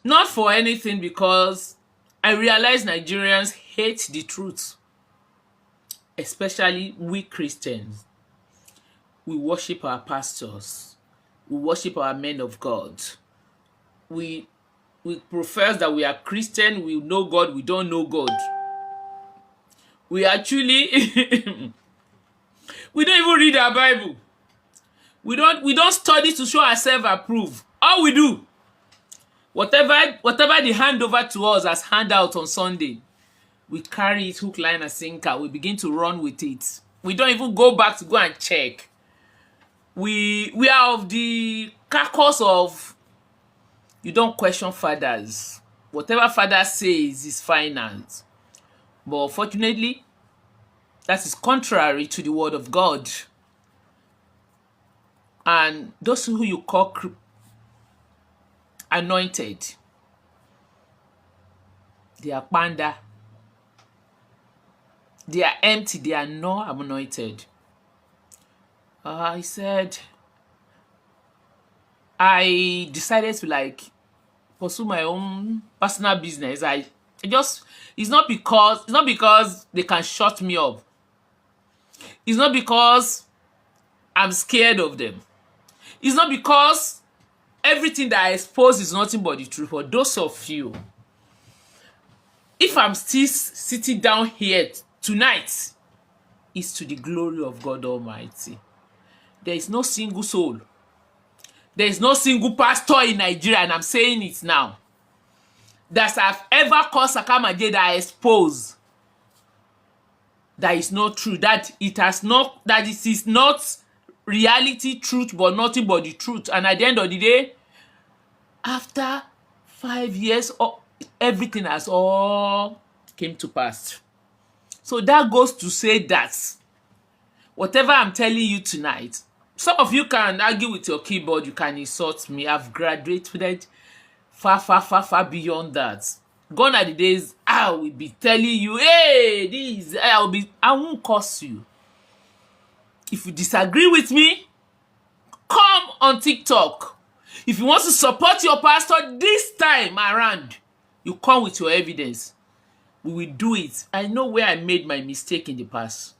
Not for anything, because I realize Nigerians hate the truth, especially we Christians. We worship our pastors. We worship our men of God. We profess that we are Christian, we know God, we don't know God. We actually we don't even read our Bible. We don't study to show ourselves approved. All we do, whatever they hand over to us as handout on Sunday, we carry it hook, line, and sinker. We begin to run with it. We don't even go back to go and check. We are of the carcass of you don't question fathers. Whatever father says is final. But unfortunately, that is contrary to the word of God. And those who you call anointed, they are panda. They are empty. They are not anointed. I said, I decided to pursue my own personal business. I just, it's not because they can shut me up. It's not because I'm scared of them. It's not because everything that I expose is nothing but the truth. For those of you, if I'm still sitting down here tonight, it's to the glory of God Almighty. There is no single soul. There is no single pastor in Nigeria, and I'm saying it now, that I've ever called Sakamaje that I expose that is not true, that it is not reality truth, but nothing but the truth. And at the end of the day, after 5 years, everything has all came to pass. So that goes to say that whatever I'm telling you tonight, some of you can argue with your keyboard, you can insult me. I've graduated far beyond that. Gone are the days I will be telling you, hey, I won't curse you. If you disagree with me, come on TikTok. If you want to support your pastor this time around, you come with your evidence. We will do it. I know where I made my mistake in the past.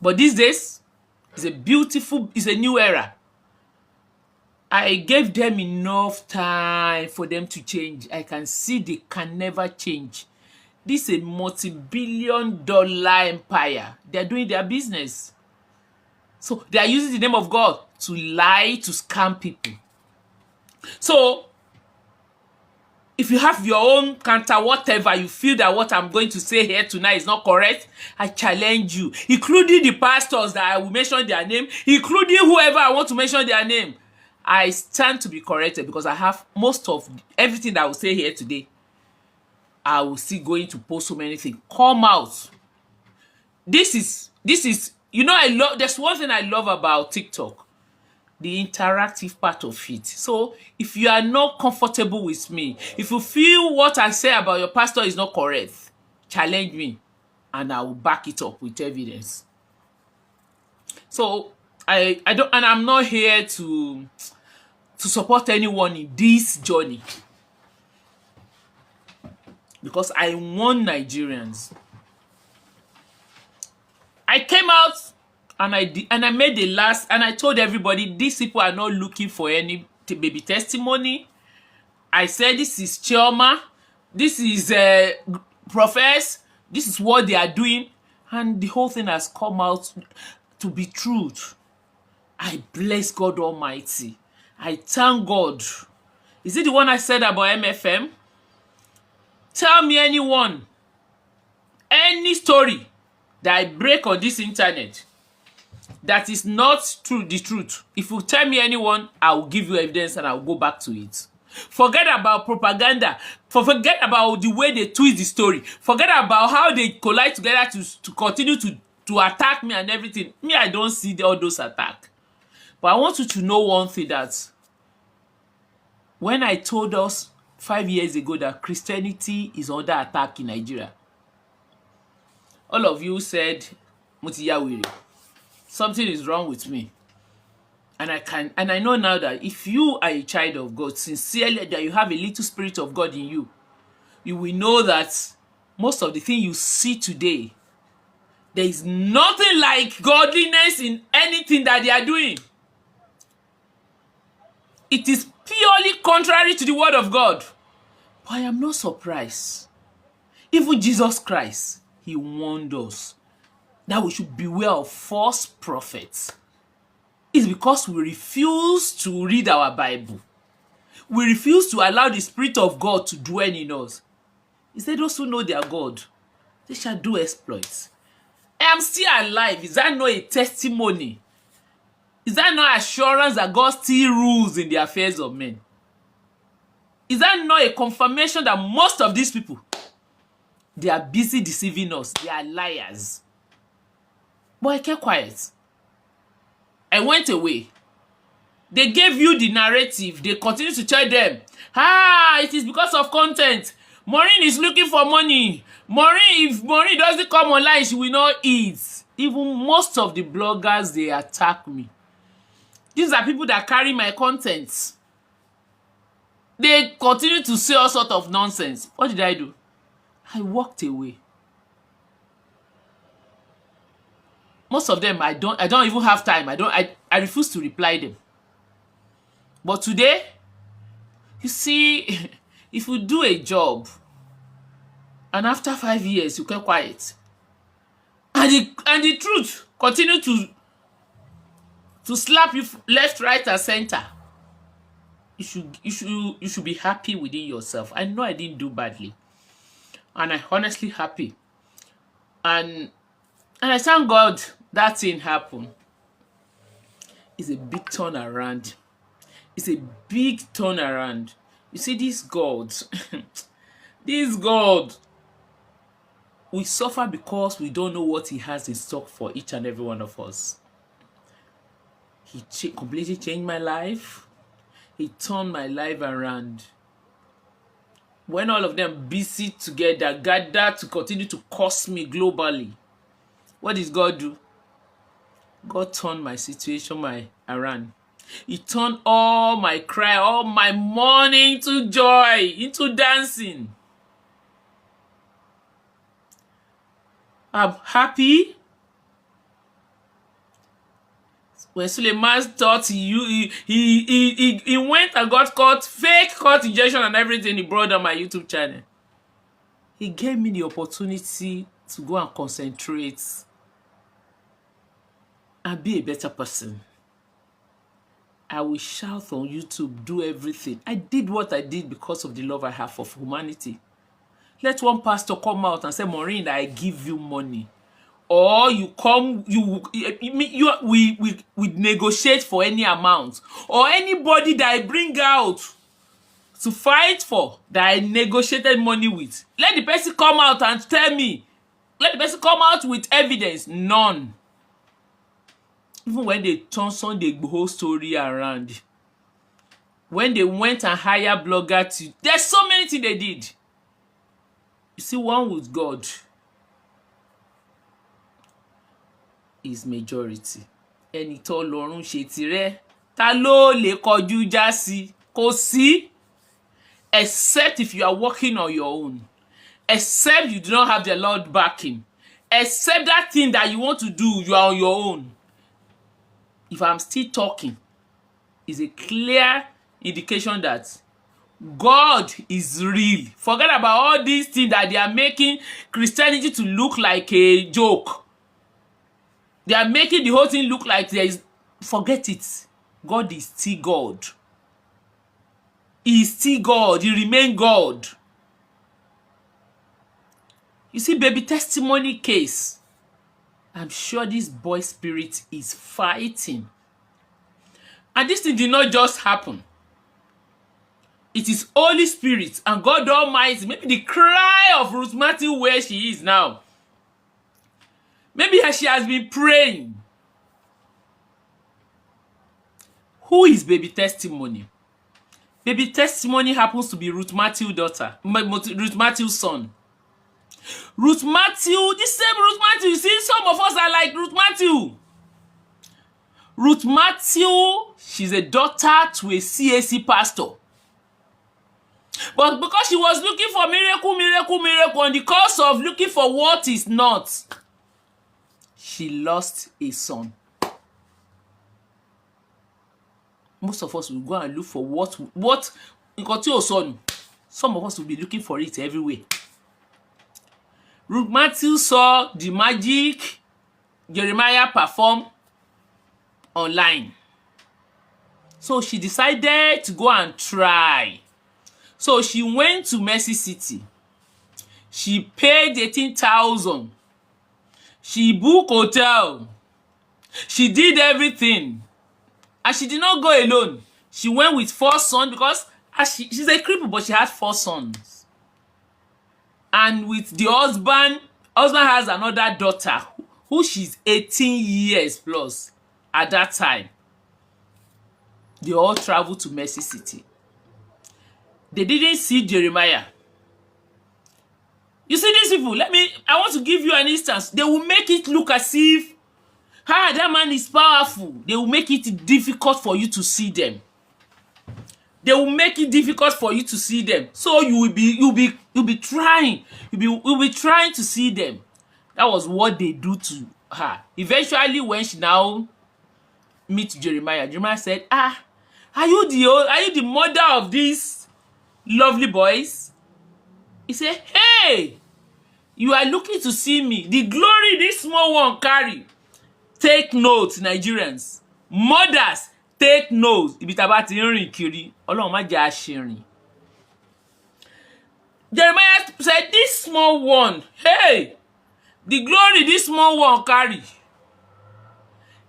But these days, it's a new era. I gave them enough time for them to change. I can see they can never change. This is a multi-billion-dollar empire. They are doing their business. So they are using the name of God to lie, to scam people. So if you have your own counter, whatever, you feel that what I'm going to say here tonight is not correct, I challenge you, including the pastors that I will mention their name, including whoever I want to mention their name. I stand to be corrected because I have most of everything that I will say here today. I will still going to post so many things. Come out. This is, you know, there's one thing I love about TikTok. The interactive part of it. So if you are not comfortable with me, if you feel what I say about your pastor is not correct, challenge me and I will back it up with evidence. So I don't, and I'm not here to support anyone in this journey, because I want Nigerians. I came out and I made the last, and I told everybody these people are not looking for any baby testimony. I said this is Chioma, this is Profess, this is what they are doing, and the whole thing has come out to be truth. I bless God Almighty. I thank God. Is it the one I said about MFM? Tell me anyone, any story that I break on this internet that is not true, the truth. If you tell me anyone, I will give you evidence and I will go back to it. Forget about propaganda. Forget about the way they twist the story. Forget about how they collide together to continue to attack me and everything. Me, I don't see all those attacks. But I want you to know one thing, that when I told us 5 years ago that Christianity is under attack in Nigeria, all of you said, something is wrong with me. And I know now that if you are a child of God, sincerely, that you have a little spirit of God in you, you will know that most of the things you see today, there is nothing like godliness in anything that they are doing. It is purely contrary to the word of God. But I am not surprised. Even Jesus Christ, he warned us that we should beware of false prophets. It's because we refuse to read our Bible. We refuse to allow the Spirit of God to dwell in us. He said, those who know their God, they shall do exploits. I am still alive. Is that not a testimony? Is that not assurance that God still rules in the affairs of men? Is that not a confirmation that most of these people, they are busy deceiving us? They are liars. But I kept quiet. I went away. They gave you the narrative. They continue to tell them, it is because of content. Maureen is looking for money. Maureen, if Maureen doesn't come online, she will not eat. Even most of the bloggers, they attack me. These are people that carry my content. They continue to say all sorts of nonsense. What did I do? I walked away. Most of them, I don't even have time. I refuse to reply them. But today, you see, if you do a job and after 5 years you get quiet, and the truth continue to slap you left, right, and center, you should be happy within yourself. I know I didn't do badly, and I'm honestly happy, and I thank God that thing happened. It's a big turnaround. It's a big turnaround. You see, this God, this God, we suffer because we don't know what he has in stock for each and every one of us. He completely changed my life. He turned my life around. When all of them busy together, gather to continue to curse me globally, what does God do? God turned my situation around. He turned all my cry, all my mourning into joy, into dancing. I'm happy. When Suleiman thought he went and got fake court injection and everything, he brought on my YouTube channel. He gave me the opportunity to go and concentrate and be a better person. I will shout on YouTube, do everything. I did what I did because of the love I have for humanity. Let one pastor come out and say, Maureen, I give you money. Or you come, we negotiate for any amount. Or anybody that I bring out to fight for, that I negotiated money with. Let the person come out and tell me. Let the person come out with evidence. None. Even when they turned the whole story around, when they went and hired bloggers, there's so many things they did. You see, one with God is majority. Ẹni tó lọ́run ṣe tirẹ̀, ta ló lè kọjú já sí? Kò sí. Except if you are working on your own. Except you do not have the Lord backing. Except that thing that you want to do, you are on your own. If I'm still talking, is a clear indication that God is real. Forget about all these things that they are making Christianity to look like a joke. They are making the whole thing look like there is... Forget it. God is still God. He is still God. He remains God. You see, baby testimony case. I'm sure this boy spirit is fighting. And this thing did not just happen. It is Holy Spirit and God Almighty. Maybe the cry of Ruth Matthew where she is now. Maybe she has been praying. Who is baby testimony? Baby testimony happens to be Ruth Matthew's daughter. Ruth Matthew's son. Ruth Matthew, the same Ruth Matthew. You see, some of us are like Ruth Matthew. Ruth Matthew, she's a daughter to a CAC pastor. But because she was looking for miracle, on the course of looking for what is not, she lost a son. Most of us will go and look for what some of us will be looking for it everywhere. Ruth Matthew saw the magic Jeremiah perform online. So she decided to go and try. So she went to Mercy City. She paid 18,000. She booked hotel. She did everything. And she did not go alone. She went with 4 sons because she's a cripple, but she had 4 sons. And with the husband has another daughter who she's 18 years plus at that time. They all traveled to Mercy City. They didn't see Jeremiah. You see these people, I want to give you an instance. They will make it look as if, that man is powerful. They will make it difficult for you to see them. They will make it difficult for you to see them. So you'll be trying to see them. That was what they do to her. Eventually, when she now meets Jeremiah, Jeremiah said, are you the mother of these lovely boys? He said, hey, you are looking to see me. The glory this small one carry. Take note, Nigerians. Mothers, take note. Ibi tá bá ti rìn kiri, Ọlọ́run má jẹ́ àṣìrìn. Jeremiah said, this small one, hey, the glory this small one carry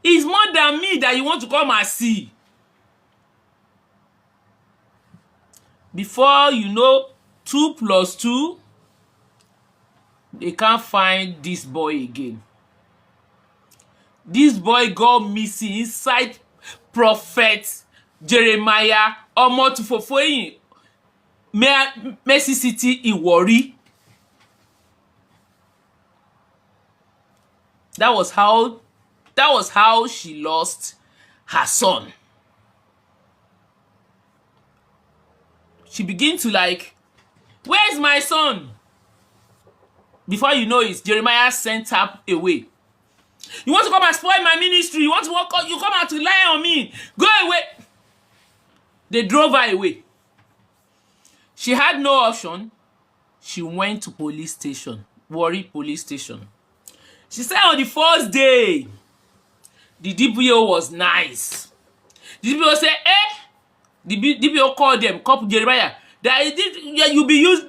is more than me that you want to come and see. Before you know, 2 plus 2, they can't find this boy again. This boy got missing inside Prophet Jeremiah Omoto Fofoyin, Mercy City in Warri. That was how she lost her son. She began to where's my son? Before you know it, Jeremiah sent her away. You want to come and spoil my ministry? You want to walk out? You come out to lie on me? Go away. They drove her away. She had no option. She went to police station, Warri police station. She said on the first day, the DPO was nice. The DPO said, the DPO called them, couple Jeremiah, that you be used,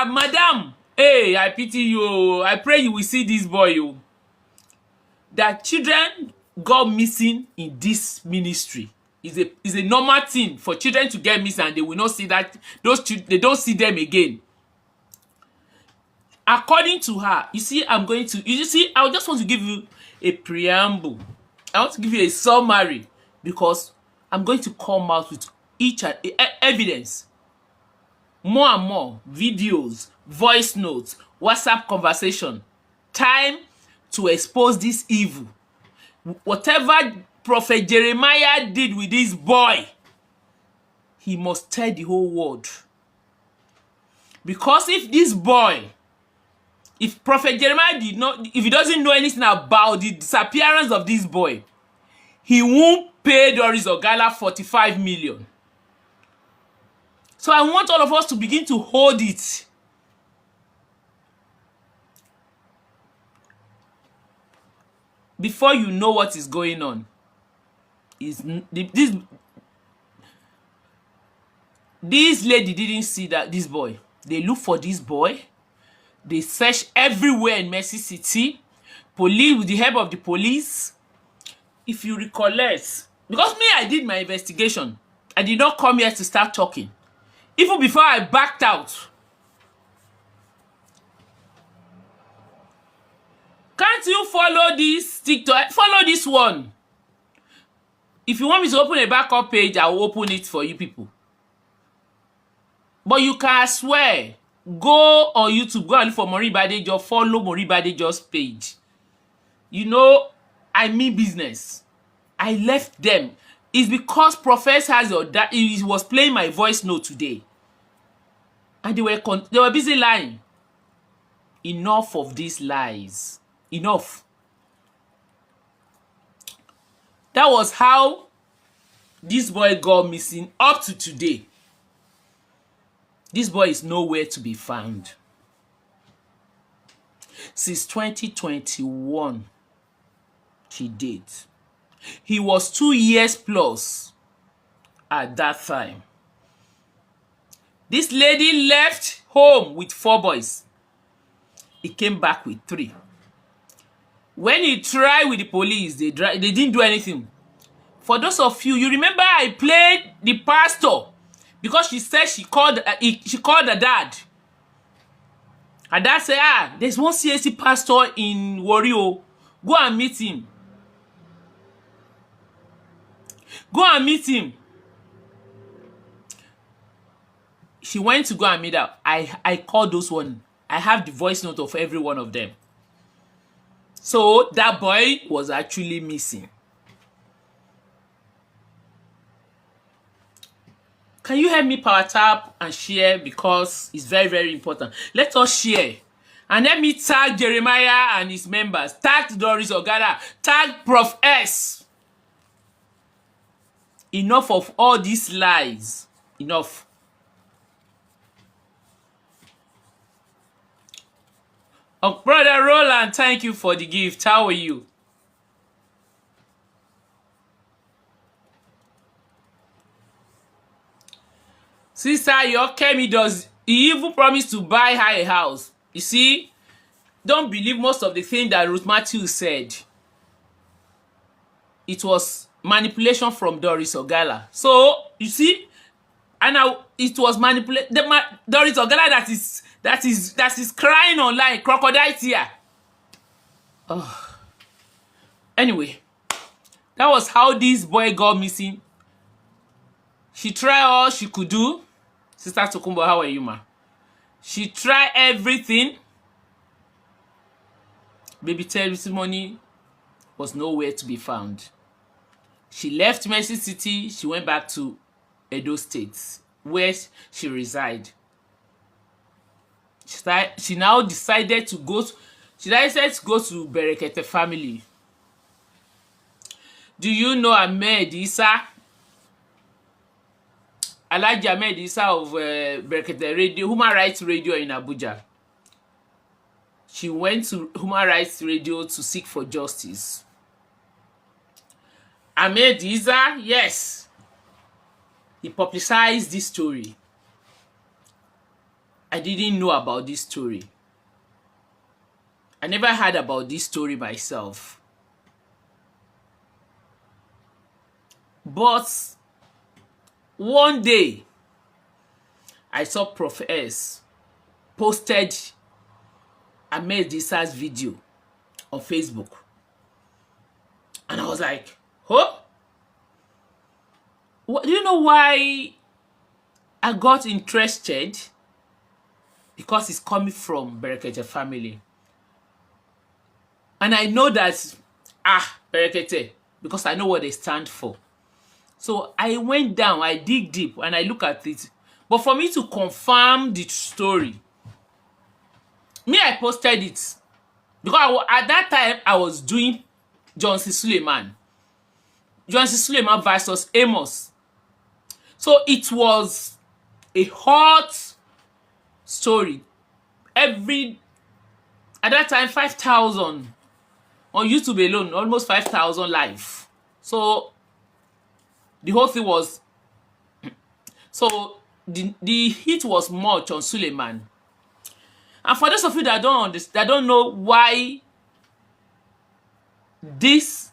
madam, hey, I pity you. I pray you will see this boy. That children got missing in this ministry is a normal thing for children to get missing, and they will not see that they don't see them again. According to her, I just want to give you a preamble. I want to give you a summary because I'm going to come out with evidence. More and more videos, voice notes, WhatsApp conversation. Time to expose this evil. Whatever Prophet Jeremiah did with this boy, he must tell the whole world. Because if Prophet Jeremiah if he doesn't know anything about the disappearance of this boy, he won't pay Doris Oghala 45 million. So I want all of us to begin to hold it. Before you know what is going on, this lady didn't see this boy. They look for this boy. They search everywhere in Mercy City. Police, with the help of the police. If you recollect, because I did my investigation. I did not come here to start talking. Even before I backed out. Can't you follow this TikTok? Follow this one. If you want me to open a backup page, I will open it for you people. But you can swear, go on YouTube, go and look for Maureen Badejo, follow Maureen Badejo's page. You know, I mean business. I left them. It's because Prophet has he was playing my voice note today. And they were busy lying. Enough of these lies. Enough. That was how this boy got missing up to today. This boy is nowhere to be found. Since 2021, he did. He was 2 years plus at that time. This lady left home with 4 boys. He came back with 3. When he tried with the police, they didn't do anything. For those of you, you remember I played the pastor because she said she called the dad. Her dad said, there's one CAC pastor in Wario. Go and meet him. Go and meet him. She went to go and meet her. I called those one. I have the voice note of every one of them. So that boy was actually missing. Can you help me power tap and share, because it's very, very important. Let us share. And let me tag Jeremiah and his members. Tag Doris Oghala. Tag Prof S. Enough of all these lies. Enough. Oh, Brother Roland, thank you for the gift. How are you? Sister Yokemi he even promised to buy her a house. You see, don't believe most of the things that Ruth Matthews said. It was manipulation from Doris Oghala. So, you see, and now it was manipulation. Doris Oghala that is crying online, crocodile tear. Oh. Anyway, that was how this boy got missing. She tried all she could do. Sister Tokumbo, how are you, ma? She tried everything. Baby testimony was nowhere to be found. She left Mercy City. She went back to Edo State, where she resides. She now decided to go to Berekete family. Do you know Ahmed Isa? Alhaji Ahmed Isa of Berekete Radio, Human Rights Radio in Abuja. She went to Human Rights Radio to seek for justice. Ahmed Isa, yes, he publicized this story. I didn't know about this story. I never heard about this story myself. But one day, I saw Prof S posted Ahmed Isa's video on Facebook. And I was like, huh? Do you know why I got interested? Because it's coming from Berekete family. And I know that, Berekete, because I know what they stand for. So I went down, I dig deep, and I look at it. But for me to confirm the story, I posted it. Because at that time, I was doing Johnson Suleiman. Johnson Suleiman versus Amos. So it was a hot story. At that time, 5,000 on YouTube alone, almost 5,000 live. So the whole thing was, so the hit was much on Suleiman. And for those of you that don't understand, that don't know why this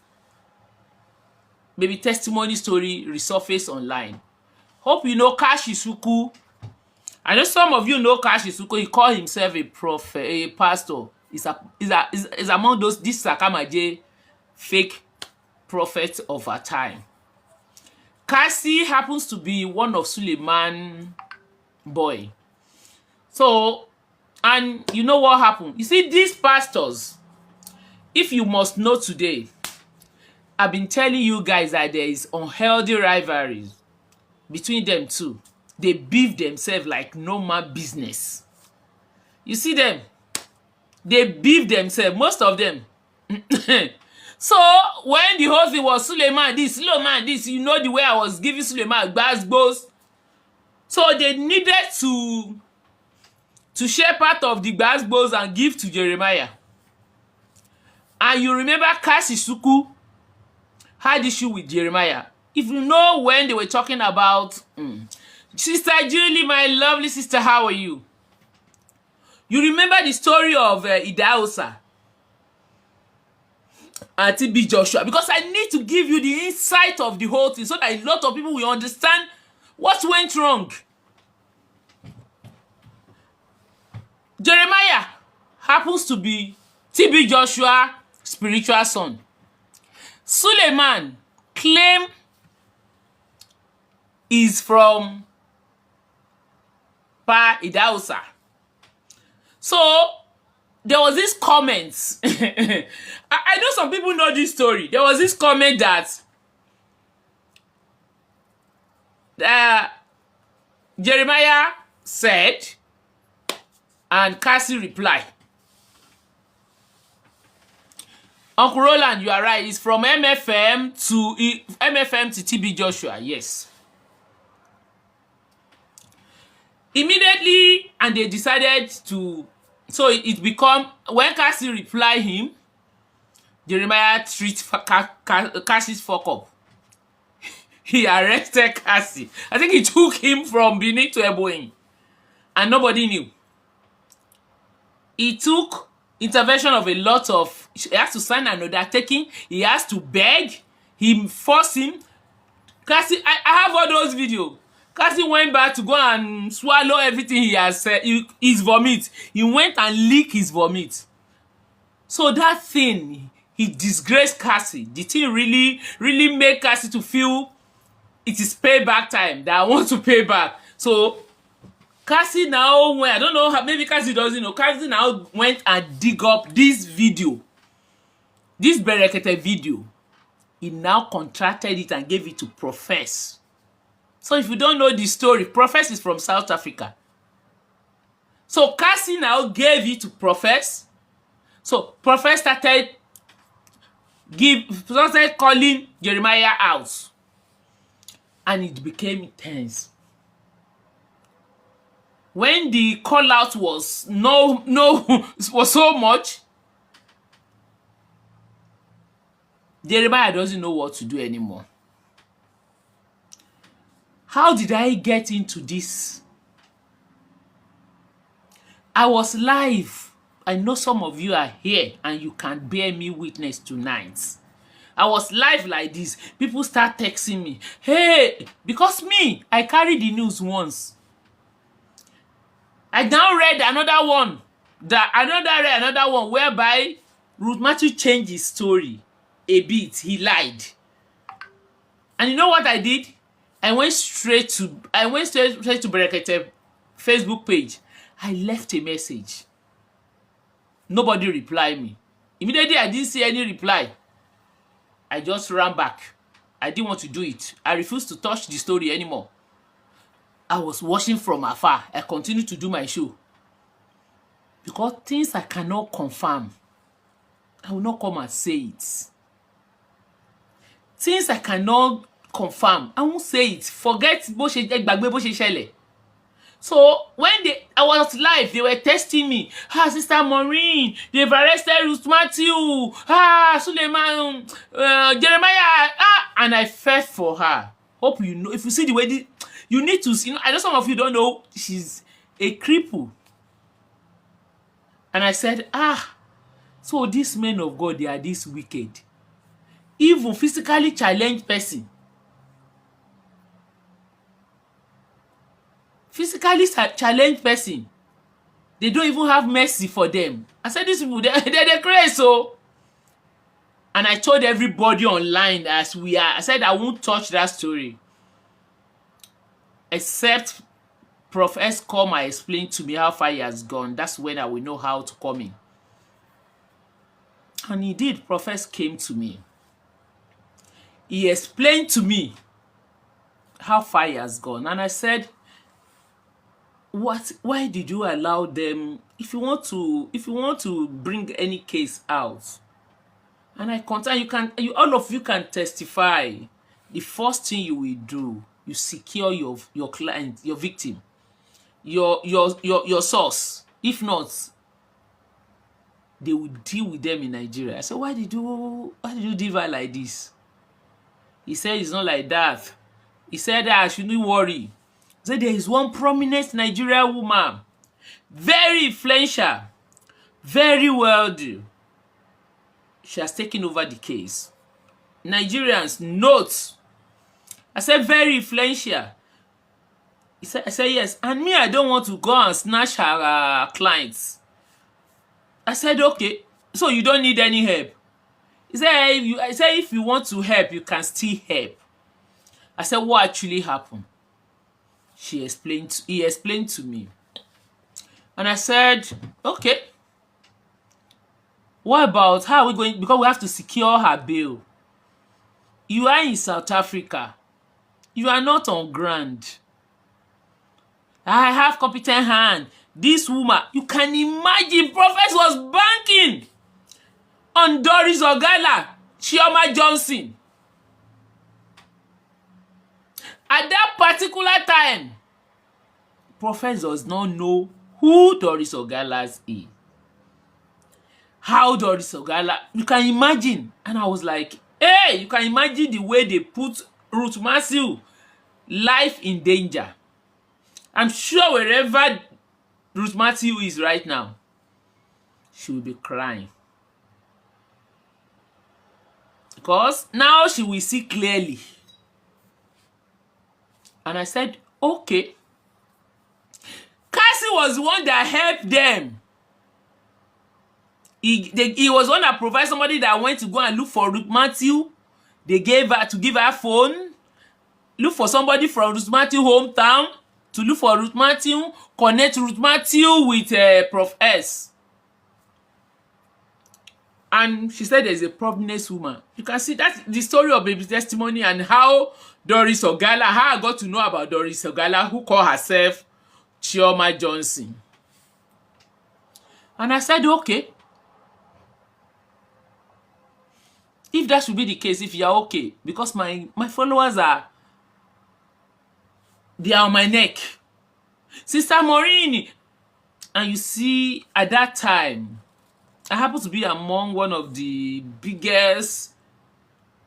baby testimony story resurfaced online, hope you know Kashi Suku. I know some of you know Kashi Suku. He called himself a prophet, a pastor. He's among those this Sakamaje fake prophets of our time. Kasi happens to be one of Suleiman boy. So, and you know what happened? You see, these pastors, if you must know today, I've been telling you guys that there is unhealthy rivalries between them two. They beef themselves like normal business. You see them? They beef themselves, most of them. So when the whole thing was Suleiman this, you know the way I was giving Suleiman gbas. So they needed to share part of the gbas and give to Jeremiah. And you remember Kasi Suku had issue with Jeremiah. If you know when they were talking about Sister Julie, my lovely sister, how are you? You remember the story of Idaosa and TB Joshua? Because I need to give you the insight of the whole thing so that a lot of people will understand what went wrong. Jeremiah happens to be TB Joshua's spiritual son. Suleiman claim is from Pa Idaosa. So there was this comment. I know some people know this story. There was this comment that Jeremiah said, and Cassie replied. Uncle Roland, you are right. It's from MFM to TB Joshua. Yes. Immediately, and they decided to. So it become when Cassie replied him, Jeremiah treat Cassie's fuck up. He arrested Cassie. I think he took him from Benin to Eboin, and nobody knew. He took intervention of a lot of. He has to sign an undertaking. He has to beg. He forced him. Cassie, I have all those videos. Cassie went back to go and swallow everything he has said, his vomit. He went and leaked his vomit. So that thing, he disgraced Cassie. The thing really made Cassie to feel it is payback time, that I want to pay back. So Cassie now went, I don't know, maybe Cassie doesn't know, Cassie now went and dig up this video. This Berekete video. He now contracted it and gave it to Profess. So if you don't know the story, Profess is from South Africa. So Cassie now gave it to Profess. So Profess started calling Jeremiah out. And it became intense. When the call out was was so much, Jeremiah doesn't know what to do anymore. How did I get into this? I was live. I know some of you are here and you can bear me witness tonight. I was live like this. People start texting me. Hey, because me, I carried the news once. I now read another one. Another one whereby Ruth Matthew changed his story a bit. He lied. And you know what I did? I went straight to Berekete Facebook page. I left a message. Nobody replied me. Immediately I didn't see any reply. I just ran back. I didn't want to do it. I refused to touch the story anymore. I was watching from afar. I continued to do my show. Because things I cannot confirm, I will not come and say it. Things I cannot confirm, I won't say it. Forget gbagbe bó ṣe ṣẹlẹ̀. So when I was live, they were testing me. Sister Maureen, they've arrested Ruth Matthew. Suleiman, Jeremiah. And I felt for her. Hope you know. If you see the way you need to see. I know some of you don't know. She's a cripple. And I said, so these men of God, they are this wicked. Even physically challenged person. Physically challenged person. They don't even have mercy for them. I said, these people, they're crazy. So, and I told everybody online as we are. I said, I won't touch that story. Except Prof S come and explain to me how far he has gone. That's when I will know how to come in. And he did. Prof S came to me. he explained to me how far he has gone. And I said, why did you allow them? If you want to bring any case out, and I contact, all of you can testify. The first thing you will do, you secure your client, your victim, your source. If not, they will deal with them in Nigeria. I said, why did you divide like this? He said it's not like that. He said that I shouldn't worry. He said there is one prominent Nigerian woman, very influential, very wealthy. She has taken over the case. Nigerians, note. I said very influential. I said yes. And me, I don't want to go and snatch her clients. I said, okay. So you don't need any help. He said, I said, if you want to help, you can still help. I said, what actually happened? He explained to me. And I said, okay. What about how are we going? Because we have to secure her bail. You are in South Africa. You are not on ground. I have competent hand. This woman, you can imagine, Prophet was banking on Doris Oghala, Chioma Johnson. At that particular time, Prophet does not know who Doris Oghala is. How Doris Oghala, you can imagine. And I was like, hey, you can imagine the way they put Ruth Matthew life in danger. I'm sure wherever Ruth Matthew is right now, she will be crying. Because now she will see clearly. And I said, okay. Cassie was the one that helped them. He was one that provided somebody that went to go and look for Ruth Matthew. They gave her to give her phone. Look for somebody from Ruth Matthew hometown to look for Ruth Matthew. Connect Ruth Matthew with Prof S. And she said there's a prominent woman. You can see that's the story of baby's testimony and how Doris Oghala, how I got to know about Doris Oghala, who called herself Chioma Johnson. And I said, okay. If that should be the case, if you're okay, because my followers they are on my neck. Sister Maureen, and you see, at that time, I happen to be among one of the biggest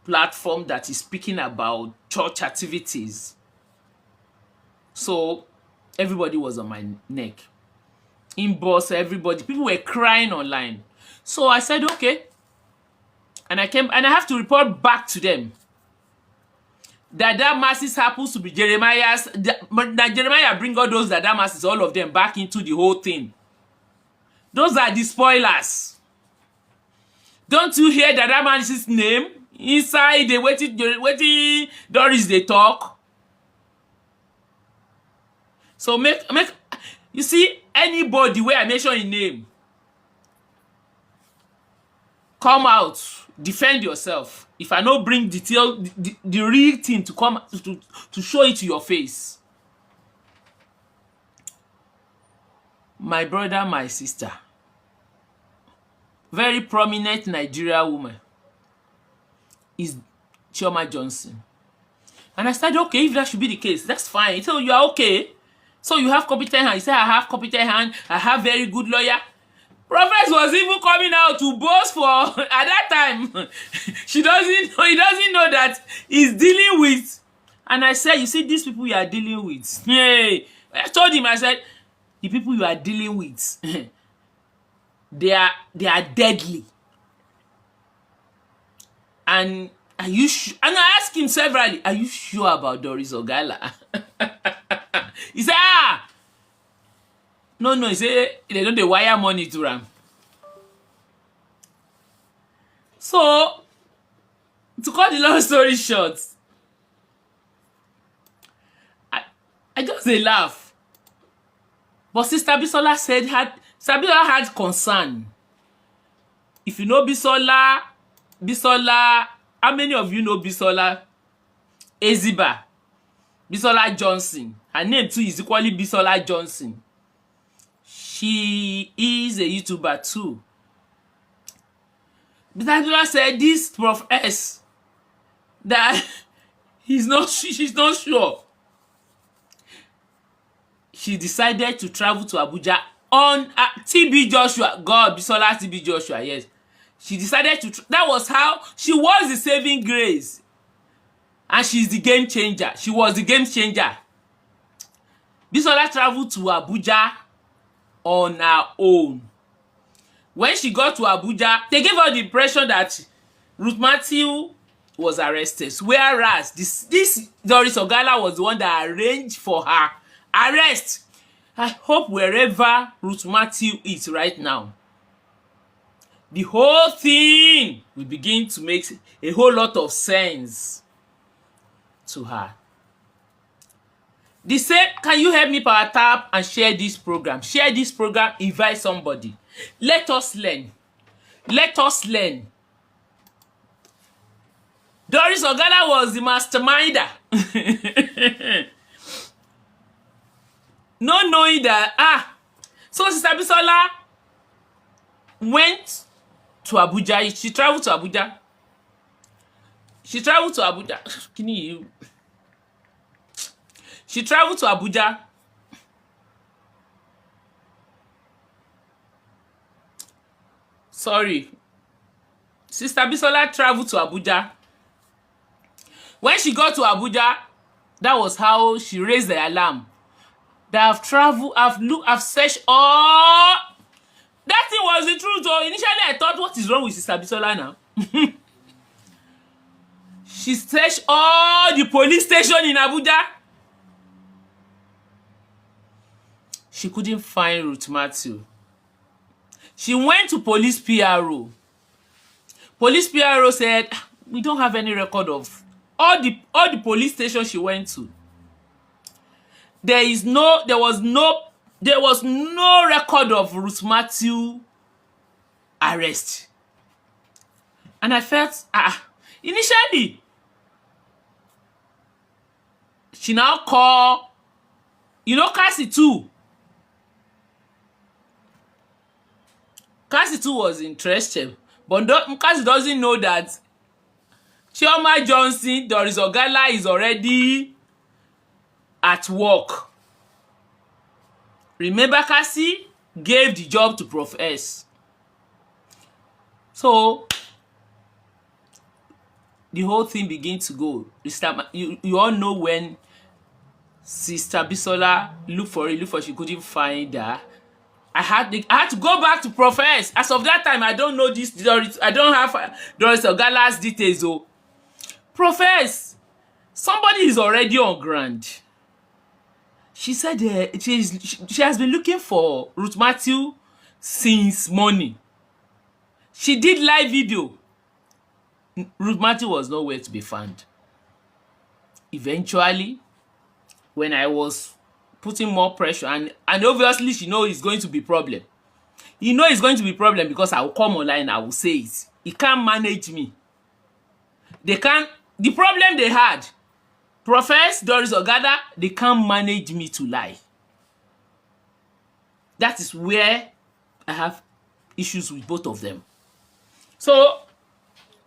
platform that is speaking about church activities. So everybody was on my neck. Inbox, everybody, people were crying online. So I said, okay. And I came, and I have to report back to them that masses happens to be Jeremiah's. That Jeremiah bring all those that masses, all of them, back into the whole thing. Those are the spoilers. Don't you hear that masses' name inside the waiting Doris they talk? So make you see anybody where I mention his name, come out, defend yourself. If I no bring detail, the real thing to come to show it to your face. My brother, my sister, very prominent Nigerian woman is Chioma Johnson. And I said, okay, if that should be the case, that's fine. So you are okay. So you have competent hand. He said, I have competent hand. I have very good lawyer. Prophet was even coming out to boast for, at that time, he doesn't know that he's dealing with. And I said, you see, these people you are dealing with. Hey, I told him, I said, the people you are dealing with, they are deadly. And are you sure? And I asked him severally, are you sure about Doris Oghala? He said, no, he said, they don't wire money to them. So, to cut the long story short, I just laugh. But Sister Bisola said, Bisola had concern. If you know Bisola How many of you know Bisola Eziba? Bisola Johnson. Her name too is equally Bisola Johnson. She is a YouTuber too. Bisola said this Prof S that she's not sure. She decided to travel to Abuja on TB Joshua. God, Bisola TB Joshua, yes. She decided to, that was how, she was the saving grace. And she's the game changer. She was the game changer. Bisola traveled to Abuja on her own. When she got to Abuja, they gave her the impression that Ruth Matthew was arrested. Whereas this Doris Oghala was the one that arranged for her arrest. I hope wherever Ruth Matthew is right now, the whole thing will begin to make a whole lot of sense to her. They said, can you help me power tap and share this program? Share this program, invite somebody. Let us learn. Let us learn. Doris Oghala was the masterminder. Not knowing that, so Sister Bisola went to Abuja. She traveled to Abuja. She traveled to Abuja. She traveled to Abuja. Sorry. Sister Bisola traveled to Abuja. When she got to Abuja, that was how she raised the alarm. That I've traveled, I've searched all. That thing was the truth. So initially I thought, what is wrong with Sister Bisola now? She searched all the police stations in Abuja. She couldn't find Ruth Matthew. She went to police PRO. Police PRO said, we don't have any record of all the police stations she went to. There was no record of Ruth Matthew arrest. And I felt, initially, she now called, Cassie too. Cassie too was interested. But Cassie doesn't know that Chioma Johnson, Doris Oghala is already at work. Remember, Cassie gave the job to Prof S. So the whole thing began to go. You all know when Sister Bisola looked for it, she couldn't find her. I had to go back to Prof S. As of that time, I don't know this. I don't have Doris Oghala's details. So, Prof S, somebody is already on ground. She said she has been looking for Ruth Matthew since morning. She did live video. Ruth Matthew was nowhere to be found. Eventually, when I was putting more pressure, and obviously she knows it's going to be problem. You know it's going to be problem because I will come online, I will say it. He can't manage me. The problem they had, Professor Doris Oghala, they can't manage me to lie. That is where I have issues with both of them. So,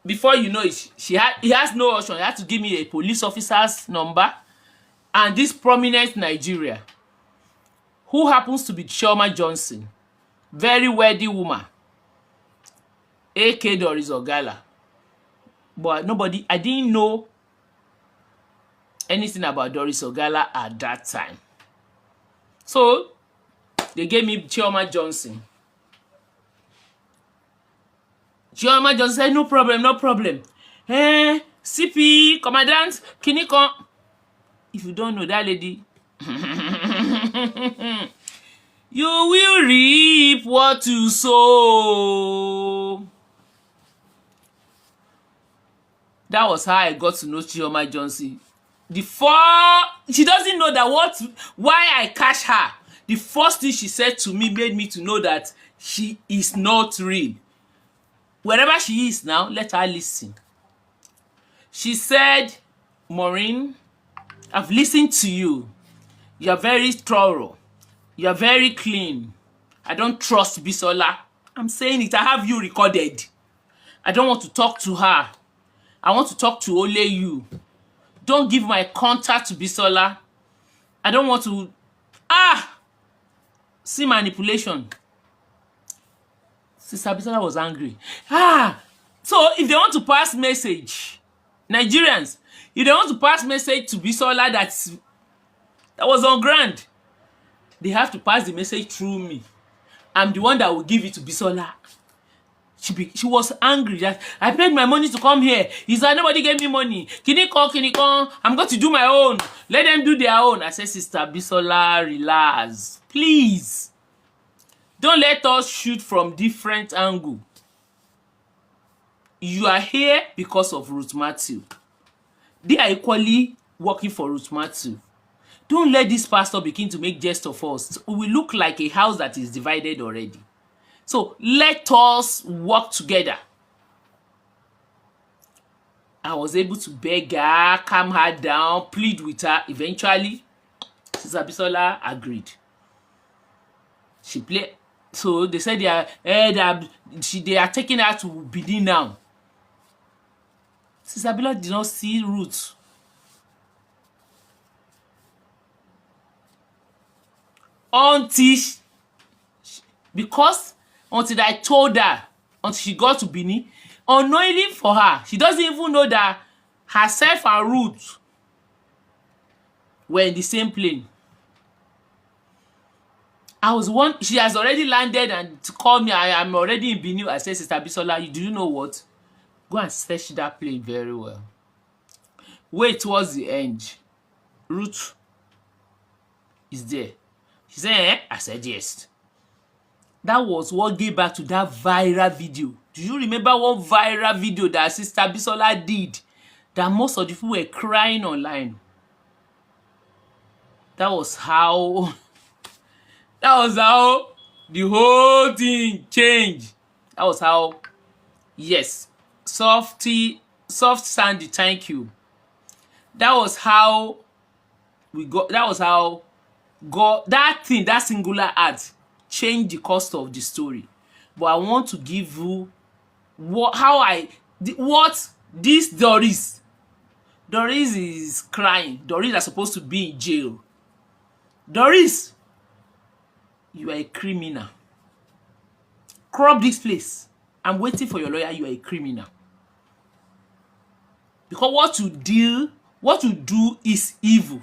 before you know it, he has no option. He had to give me a police officer's number. And this prominent Nigeria, who happens to be Chioma Johnson, very wealthy woman, aka Doris Oghala. But I didn't know anything about Doris Oghala at that time. So, they gave me Chioma Johnson. Chioma Johnson said, no problem. CP, Commandant, Kinikon. If you don't know that lady, you will reap what you sow. That was how I got to know Chioma Johnson. She doesn't know that why I catch her. The first thing she said to me made me to know that she is not real. Wherever she is now, let her listen. She said, Maureen, I've listened to you. You're very thorough. You're very clean. I don't trust Bisola. I'm saying it. I have you recorded. I don't want to talk to her. I want to talk to only you. Don't give my contact to Bisola. I don't want to... See manipulation. Sister Bisola was angry. So if they want to pass message, Nigerians, if they want to pass message to Bisola that was on ground, they have to pass the message through me. I'm the one that will give it to Bisola. She was angry that I paid my money to come here. He said nobody gave me money. Can you come? I'm going to do my own. Let them do their own. I said, Sister Bisola, relax. Please. Don't let us shoot from different angle. You are here because of Ruth Matthew. They are equally working for Ruth Matthew. Don't let this pastor begin to make jest of us. We will look like a house that is divided already. So let us work together. I was able to beg her, calm her down, plead with her. Eventually, Sister Bisola agreed. She played. So they said they are taking her to Benin now. Sister Bisola did not see Ruth. Until I told her, until she got to Benin, unknowingly for her, she doesn't even know that herself and Ruth were in the same plane. She has already landed and to call me, I'm already in Benin. I said, Sister Bisola, do you know what? Go and search that plane very well. Wait towards the end. Ruth is there. She said, eh? I said, yes. That was what gave back to that viral video. Do you remember what viral video that Sister Bisola did? That most of the people were crying online. That was how the whole thing changed. That was how, yes, soft Sandy, thank you. That was how God, that singular act changed the course of the story. But I want to give you this Doris is crying. Doris is supposed to be in jail. Doris, you are a criminal. Crop this place. I'm waiting for your lawyer. You are a criminal. Because what you do is evil.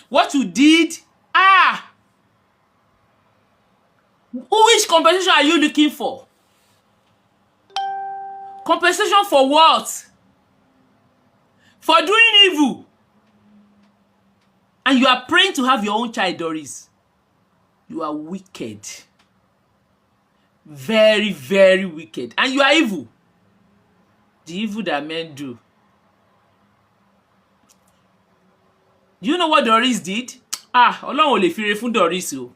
What you did, which compensation are you looking for? Compensation for what? For doing evil. And you are praying to have your own child, Doris. You are wicked. Very, very wicked. And you are evil. The evil that men do. Do you know what Doris did? Ọlọ́run ò lè fi ire fún Doris o.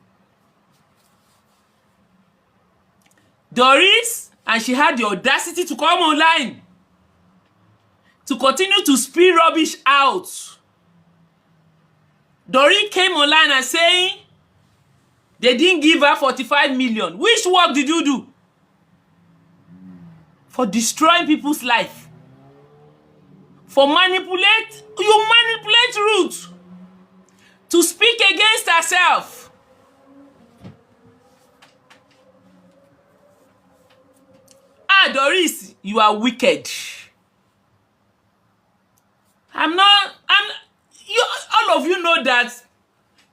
Doris, and she had the audacity to come online to continue to spew rubbish out. Doris came online and saying they didn't give her 45 million. Which work did you do? For destroying people's life. For you manipulate Ruth to speak against herself. Doris, you are wicked. All of you know that.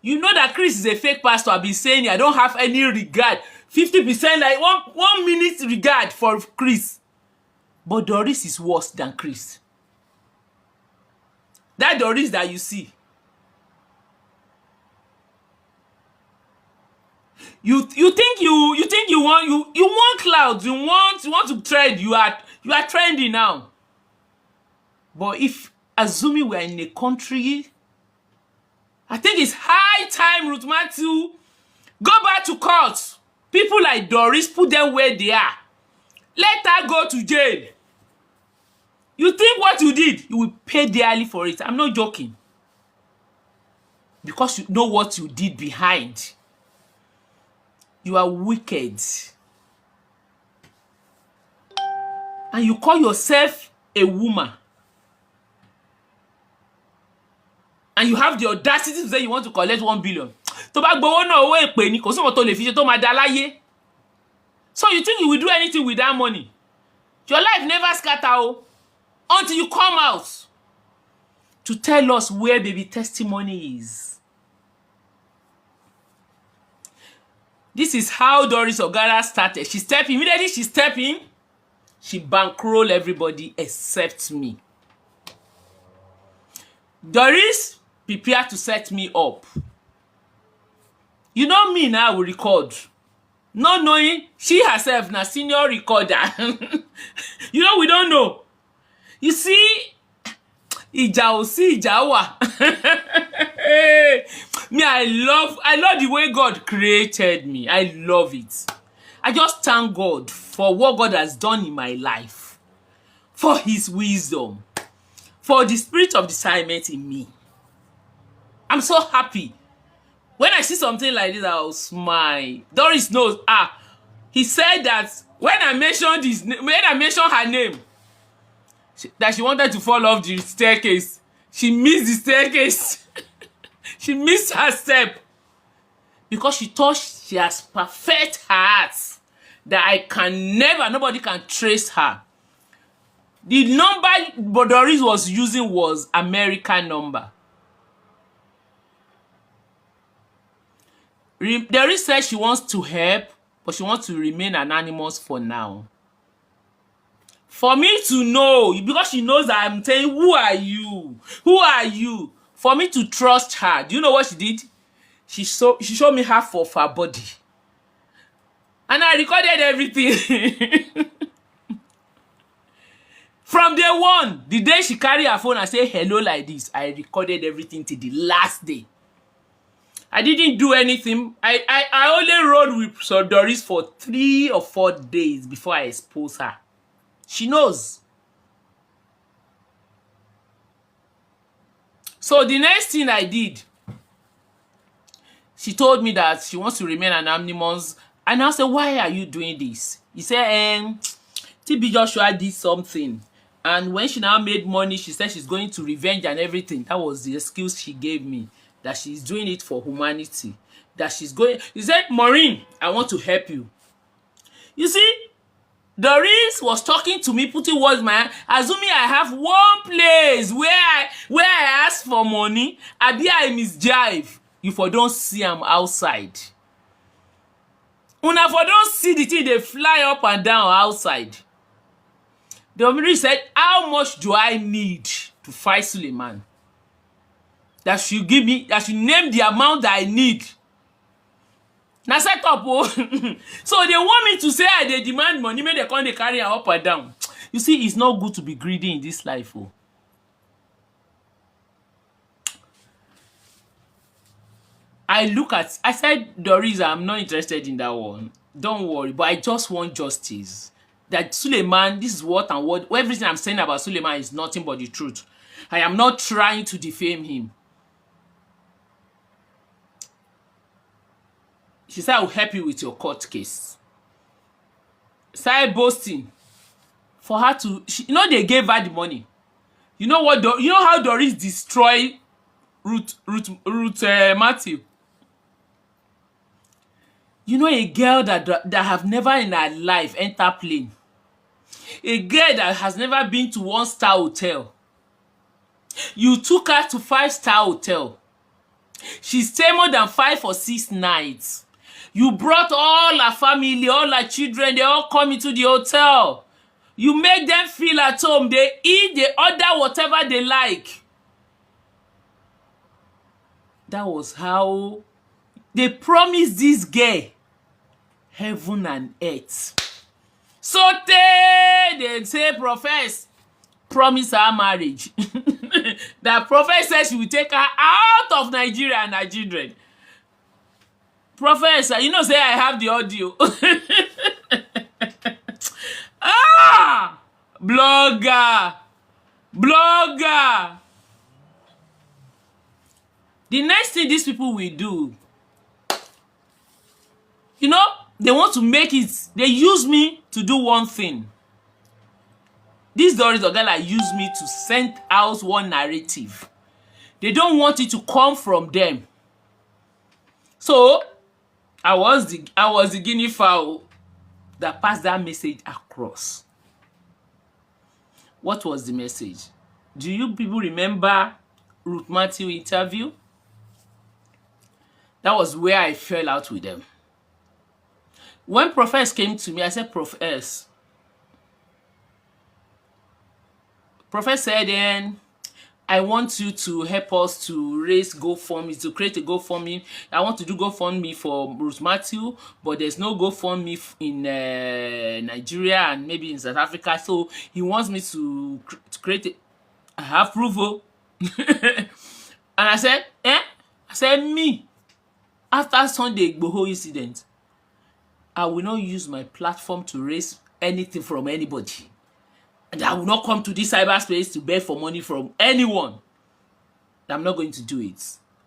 You know that Chris is a fake pastor. I've been saying I don't have any regard. 50%, like one minute regard for Chris. But Doris is worse than Chris. That Doris that you see. You think you want clouds, you want to trend, you are trending now. But if assuming we're in a country, I think it's high time Ruth Matthew go back to court. People like Doris, put them where they are. Let her go to jail. You think what what you did, you will pay dearly for it. I'm not joking. Because you know what you did behind. You are wicked. And you call yourself a woman. And you have the audacity to say you want to collect 1 billion. Tó bá gbowó náà owó èpè ni, kò sí nǹkan tó lè fi ṣe tó máa dá láyé. So you think you will do anything with that money? Your life never scatter until you come out to tell us where baby testimony is. This is how Doris Oghala started. She stepped in. Immediately she stepped in, she bankrolled everybody except me. Doris prepared to set me up. You know me now will record. Not knowing she herself na senior recorder. You know, we don't know. You see, ìjà ò sí ìjà wà. Me, I love the way God created me. I love it. I just thank God for what God has done in my life, for his wisdom, for the spirit of discernment in me. I'm so happy. When I see something like this, I'll smile. Doris knows. He said that when I mentioned her name, that she wanted to fall off the staircase. She missed the staircase. She missed her step. Because she thought she has perfect heart. That nobody can trace her. The number Doris was using was American number. Doris said she wants to help, but she wants to remain anonymous for now. For me to know, because she knows that I'm saying, who are you? Who are you? For me to trust her, do you know what she did? She showed me half of her body. And I recorded everything. From day one, the day she carried her phone and said hello like this, I recorded everything till the last day. I didn't do anything. I only rode with Doris for 3 or 4 days before I exposed her. She knows. So the next thing I did, she told me that she wants to remain anonymous. And I said, why are you doing this? He said, TB Joshua did something. And when she now made money, she said she's going to revenge and everything. That was the excuse she gave me. That she's doing it for humanity. That she's going... He said, Maureen, I want to help you. You see, Doris was talking to me, putting words in my hand, assuming I have one place where I ask for money, I misjive. You for don't see I'm outside. Una for don't see the thing they fly up and down outside. Doris said, how much do I need to fight Suleiman? That should give me, that should name the amount that I need. Now set up, So they want me to say they demand money, maybe they can't carry her up and down. You see, it's not good to be greedy in this life. I said, Doris, I'm not interested in that one. Don't worry, but I just want justice. That Suleiman, this is what everything I'm saying about Suleiman is nothing but the truth. I am not trying to defame him. She said, I will help you with your court case. Started boasting. For her to... they gave her the money. You know what? You know how Doris destroyed Ruth Matthew? You know a girl that have never in her life entered plane. A girl that has never been to 1-star hotel. You took her to 5-star hotel. She stayed more than 5 or 6 nights. You brought all her family, all her children, they all come into the hotel. You make them feel at home. They eat, they order whatever they like. That was how they promised this girl heaven and earth. So they say, promise her marriage. That prophet says she will take her out of Nigeria and her children. Professor, say I have the audio. Blogger. Blogger. The next thing these people will do, you know, they want to make it, they use me to do one thing. This Doris Oghala used me to send out one narrative. They don't want it to come from them. So I was the guinea fowl that passed that message across. What was the message? Do you people remember Ruth Matthew interview? That was where I fell out with them. When Prof S came to me, I said, Prof S. Prof S said, then I want you to help us to raise GoFundMe, to create a GoFundMe. I want to do GoFundMe for Ruth Matthew, but there's no GoFundMe in Nigeria and maybe in South Africa. So he wants me to create it. I have approval. And I said, I said, me. After Sunday Igboho incident, I will not use my platform to raise anything from anybody. And I will not come to this cyberspace to beg for money from anyone. I'm not going to do it.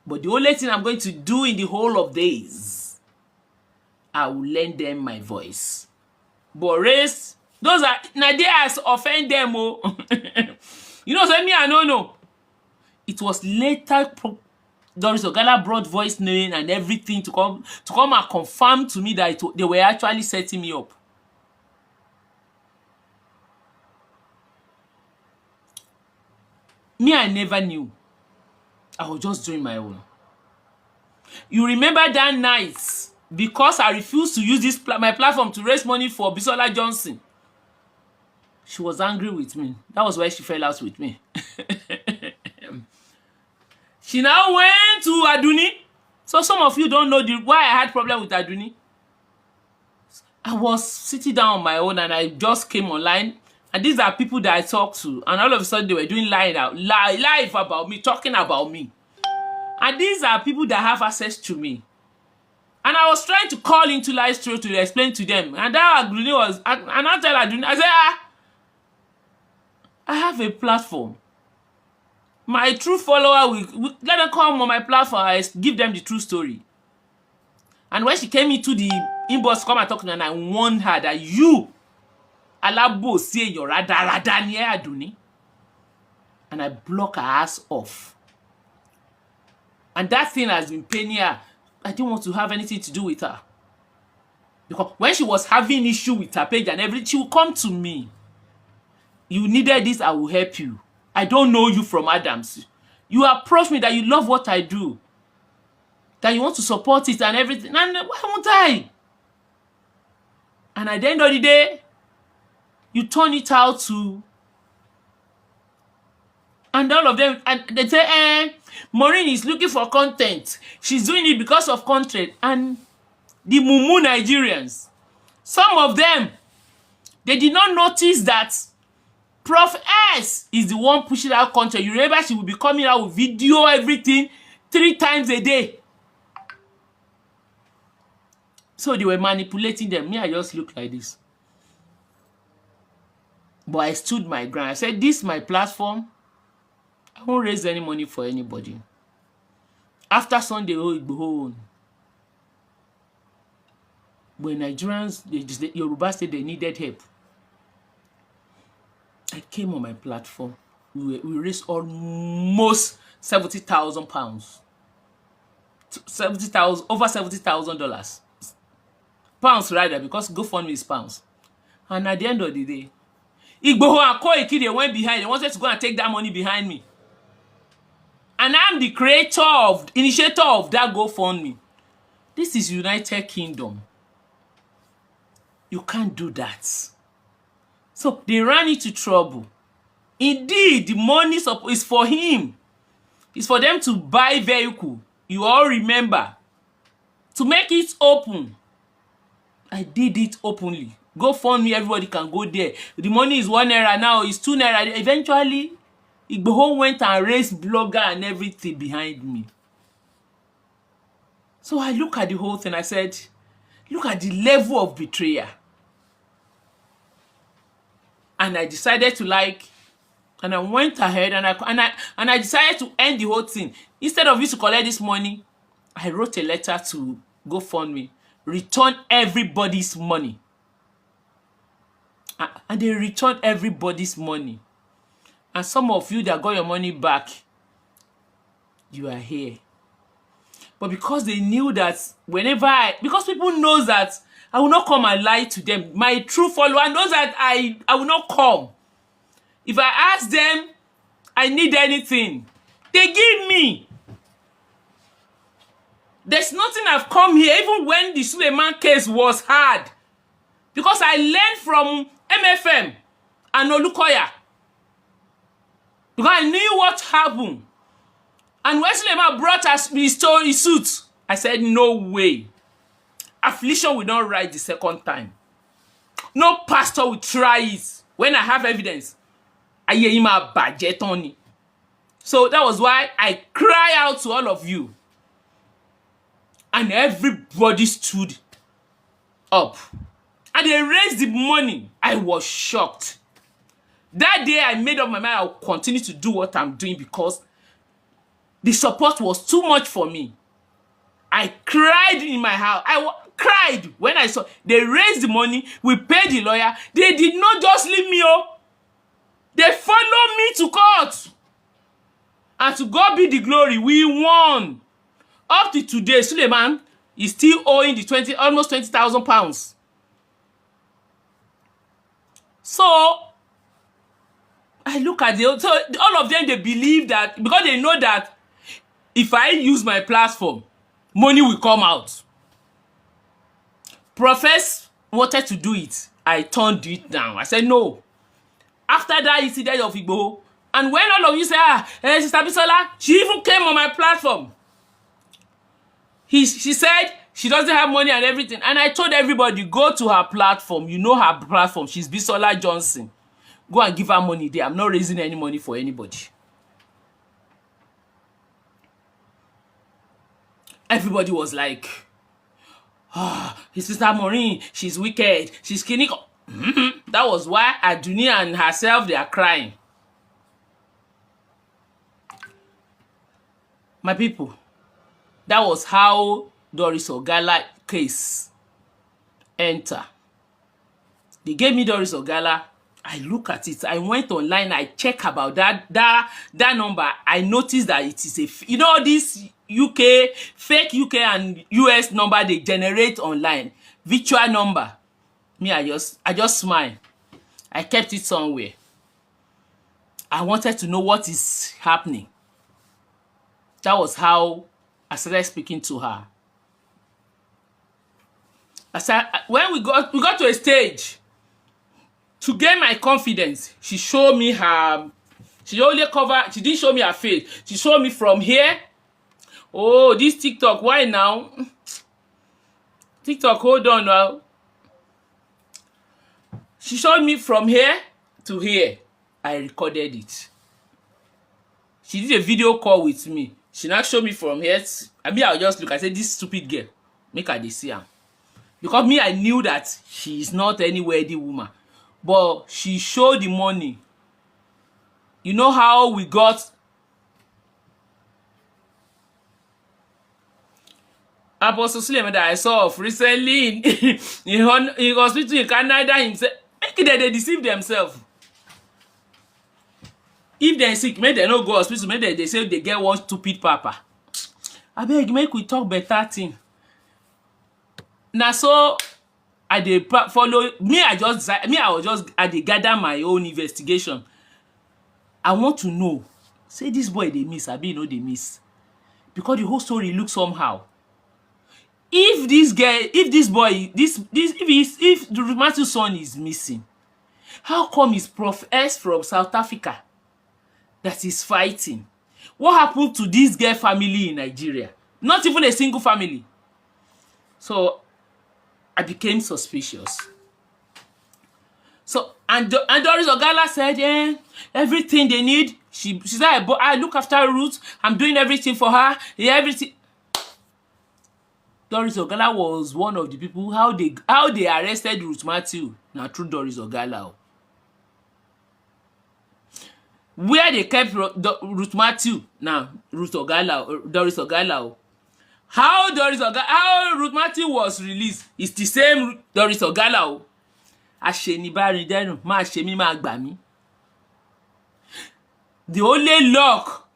But the only thing I'm going to do in the whole of days, I will lend them my voice. But raise, those are, Nadias offend them. Oh. You know, so me, I don't know. It was later Doris Oghala brought voice name and everything to come and confirm to me that they were actually setting me up. Me, I never knew. I was just doing my own. You remember that night, because I refused to use this my platform to raise money for Bisola Johnson. She was angry with me. That was why she fell out with me. She now went to Aduni. So some of you don't know why I had problem with Aduni. I was sitting down on my own and I just came online. And these are people that I talk to. And all of a sudden they were doing live about me, talking about me. And these are people that have access to me. And I was trying to call into live stream to explain to them. And that Aduni was, and I tell Aduni, I said, I have a platform. My true follower will let them come on my platform. I give them the true story. And when she came into the inbox, come and talk to me, and I warned her that you, Alabo, say your rada near Aduni. And I block her ass off. And that thing has been paining her. I didn't want to have anything to do with her. Because when she was having issue with her page and everything, she would come to me. You needed this, I will help you. I don't know you from Adams. You approach me that you love what I do. That you want to support it and everything. And why won't I? And at the end of the day, you turn it out to... And all of them, and they say, Maureen is looking for content. She's doing it because of content. And the Mumu Nigerians, some of them, they did not notice that Prof S is the one pushing out content. You remember she will be coming out with video, everything, 3 times a day. So they were manipulating them. Me, I just look like this. But I stood my ground. I said, this is my platform. I won't raise any money for anybody. After Sunday, Igboho. When Nigerians, the Yoruba said they needed help, I came on my platform. We raised almost £70,000. Over $70,000. Pounds rather, because GoFundMe is pounds. And at the end of the day, Igboho and Koiki, they went behind. They wanted to go and take that money behind me. And I'm the initiator of that GoFundMe. This is United Kingdom. You can't do that. So they ran into trouble. Indeed, the money is for him. It's for them to buy vehicle. You all remember. To make it open. I did it openly. GoFundMe, everybody can go there. The money is ₦1 now, it's ₦2. Eventually, Igboho went and raised blogger and everything behind me. So I look at the whole thing. I said, look at the level of betrayal. And I decided to And I went ahead and I decided to end the whole thing. Instead of you to collect this money, I wrote a letter to GoFundMe, return everybody's money. And they returned everybody's money. And some of you that got your money back, you are here. But because they knew that because people knows that I will not come and lie to them. My true follower knows that I will not come. If I ask them, I need anything, they give me. There's nothing I've come here, even when the Suleiman case was hard. Because I learned from MFM and Olukoya. Because I knew what happened. And when Suleiman brought us his suit, I said, no way. Affliction will not rise the second time. No pastor will try it. When I have evidence, I hear him a budget on it. So that was why I cry out to all of you. And everybody stood up. And they raised the money. I was shocked. That day I made up my mind I'll continue to do what I'm doing because the support was too much for me. I cried in my house. I cried when I saw they raised the money. We paid the lawyer. They did not just leave me. They followed me to court. And to God be the glory, we won. Up to today, Suleiman is still owing the almost 20,000 pounds. So I look at so all of them, they believe that because they know that if I use my platform, money will come out. Profess wanted to do it. I turned it down. I said no. After that incident of Igbo, and when all of you say, Sister Bisola, she even came on my platform. She said she doesn't have money and everything. And I told everybody, go to her platform. You know her platform. She's Bisola Johnson. Go and give her money there. I'm not raising any money for anybody. Everybody was like, his sister Maureen, she's wicked. She's clinical. That was why Adunia and herself, they are crying. My people, that was how Doris Oghala case enter. They gave me Doris Oghala. I look at it. I went online. I check about that number. I noticed that it is this UK, fake UK and US number they generate online. Virtual number. Me, I just smile. I kept it somewhere. I wanted to know what is happening. That was how I started speaking to her. When we got to a stage to gain my confidence, she showed me her. She didn't show me her face. She showed me from here. Oh, this TikTok, why now? TikTok, hold on now. She showed me from here to here. I recorded it. She did a video call with me. She now showed me from here. I'll just look. I said, this stupid girl. Make her see her. Because me, I knew that she is not any worthy woman. But she showed the money. You know how we got Apostle Suleiman that I saw of recently in hospital in Canada himself. They deceive themselves. If they're sick, maybe they don't go to hospital. Maybe they say they get one stupid papa. I beg, make we talk better thing. Now so I dey follow me. I was just gather my own investigation. I want to know. Say this boy they miss. I be they miss. Because the whole story looks somehow. If the Matthew's son is missing, how come his Prof S from South Africa that is fighting? What happened to this girl family in Nigeria? Not even a single family. So I became suspicious. So and Doris Oghala said, everything they need. She said, I look after Ruth. I'm doing everything for her. Everything. Doris Oghala was one of the people how they arrested Ruth Matthew. Now through Doris Oghala. where they kept Ruth Matthew now, Doris Oghala. How Ruth Matthew was released is the same Doris Oghala. Àṣenibárindẹ́rùn máa ṣe mí máa gbà mí. The only luck.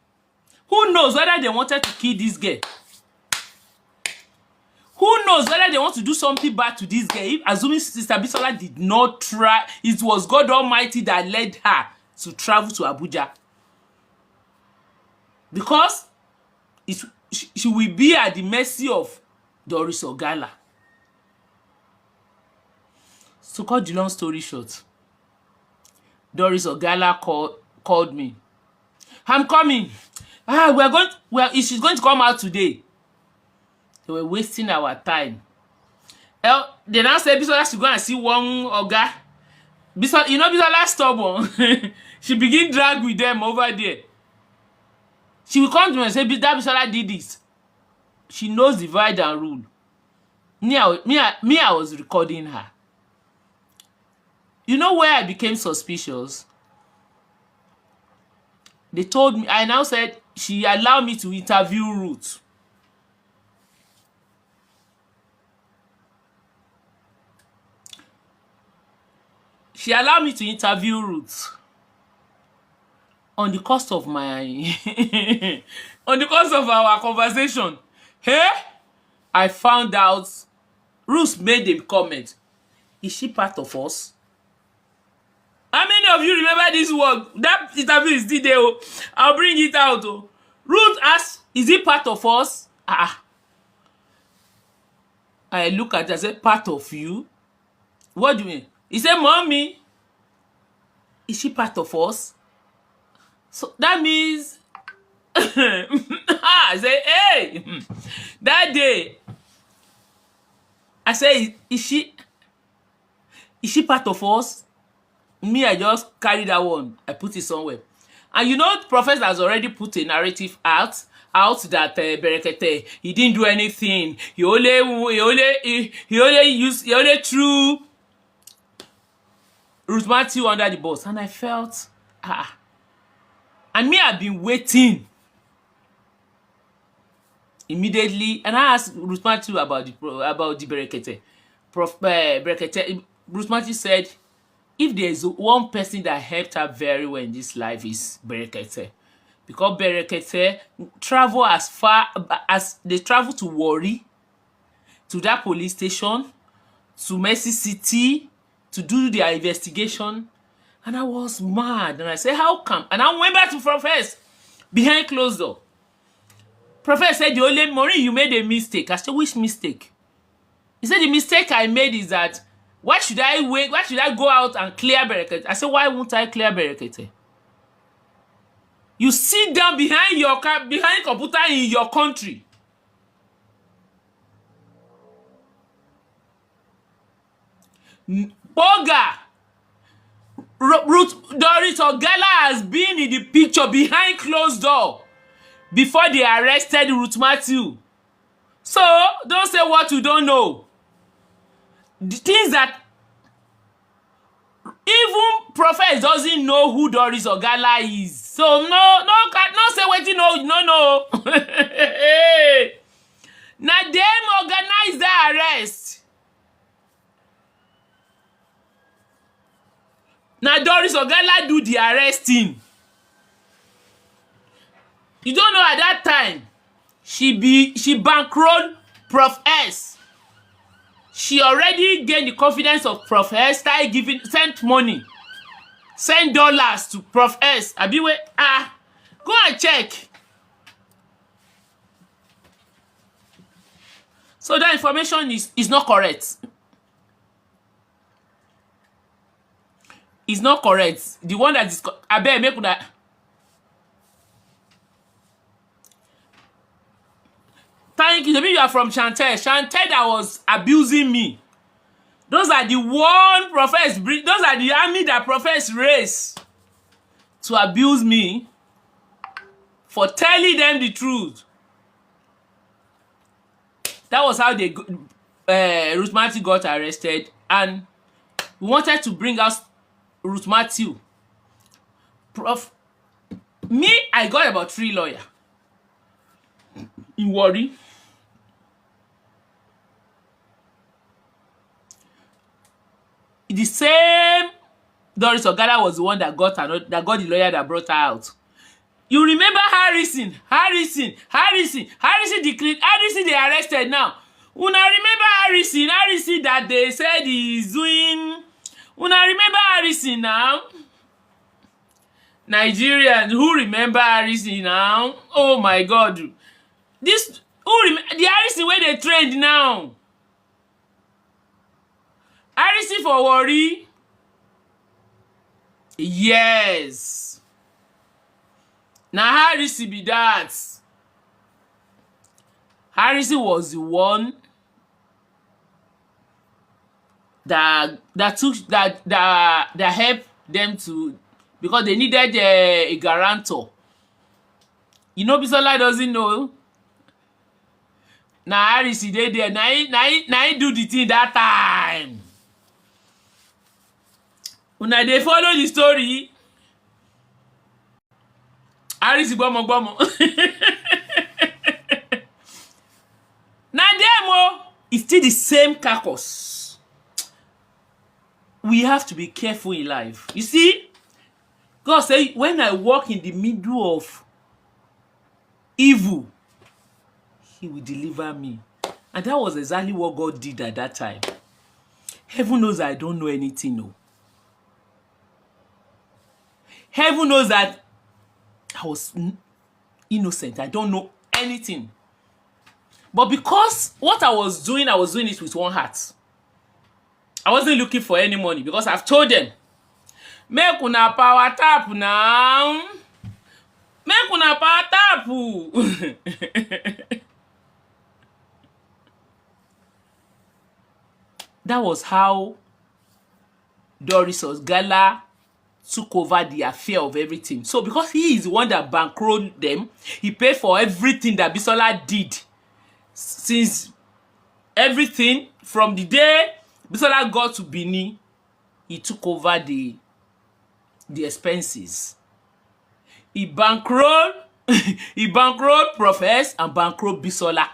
Who knows whether they wanted to kill this girl? Who knows whether they want to do something bad to this girl? If, assuming Sister Bisola did not try, it was God Almighty that led her to travel to Abuja. Because she will be at the mercy of Doris Oghala. To cut the long story short, Doris Oghala called me. I'm coming. She's going to come out today. They were wasting our time. They now say Bisola should go and see one Oga. Bisola, you know Bisola stubborn. She begin drag with them over there. She will come to me and say, that Bisola did this. She knows divide and rule. Me, I was recording her. You know where I became suspicious? They told me, I now said, she allowed me to interview Ruth. She allowed me to interview Ruth on the cost of my on the cost of our conversation. Hey, I found out Ruth made a comment. Is she part of us? How many of you remember this word? That interview is still there. I'll bring it out. Ruth asked, is he part of us? I look at her and said, part of you? What do you mean? He said, Mommy, is she part of us? So that means I say, hey, that day I say, is she part of us? Me, I just carry that one. I put it somewhere. And you know, the prophet has already put a narrative out that Berekete, he didn't do anything. He only threw Ruth Matthew under the bus. And I felt, and me, I've been waiting. Immediately, and I asked Ruth Matthew about the Berekete. Berekete, Ruth Matthew said, if there's one person that helped her very well in this life is Berekete. Because Berekete travel as far as they travel to Warri, to that police station, to Mercy City, to do their investigation. And I was mad. And I said, how come? And I went back to Prophet behind closed door. Prophet said, Maureen, you made a mistake. I said, which mistake? He said, the mistake I made is that, why should I wait? Why should I go out and clear Berekete? I said, why won't I clear Berekete? You sit down behind computer in your country. Boga, Doris Oghala has been in the picture behind closed door before they arrested Ruth Matthew. So don't say what you don't know. The things that even Prophet doesn't know who Doris Oghala is. So no say what you know, no. Now them organize the arrest. Now Doris Oghala do the arresting. You don't know at that time she bankrolled Prof S. She already gained the confidence of Prof S. Sent money, send dollars to Prof S. Go and check. So that information is not correct. It's not correct. The one that is I bet make that. Thank you. Maybe you are from Chantel. Chantel that was abusing me. Those are the one prophets. Those are the army that prophets raise to abuse me for telling them the truth. That was how they Ruth Matthew got arrested, and we wanted to bring us Ruth Matthew. Me, I got about 3 lawyers in Warri. The same Doris Oghala was the one that got the lawyer that brought her out. You remember Harrison declared, Harrison they arrested now. Una remember Harrison that they said he's doing. Una remember Harrison now? Nigerians, who remember Harrison now? Oh my God. This, the Harrison where they trend now? Harrison for Warri? Yes. Now Harrison be that. Harrison was the one that helped them to, because they needed a guarantor. You know, Bisola doesn't know. Now Harrison they there. Now he do the thing that time. When they follow the story, Harrison gbomo. Now them it's still the same carcass. We have to be careful in life. You see, God say, when I walk in the middle of evil, he will deliver me. And that was exactly what God did at that time. Heaven knows I don't know anything, no. Heaven knows that I was innocent. I don't know anything. But because what I was doing it with one heart. I wasn't looking for any money, because I've told them, make una power tap now. Make una power tap. That was how Doris Oghala took over the affair of everything. So because he is the one that bankrolled them, he paid for everything that Bisola did. Since everything, from the day Bisola got to Benin, he took over the expenses. He bankrolled Profess and bankrolled Bisola.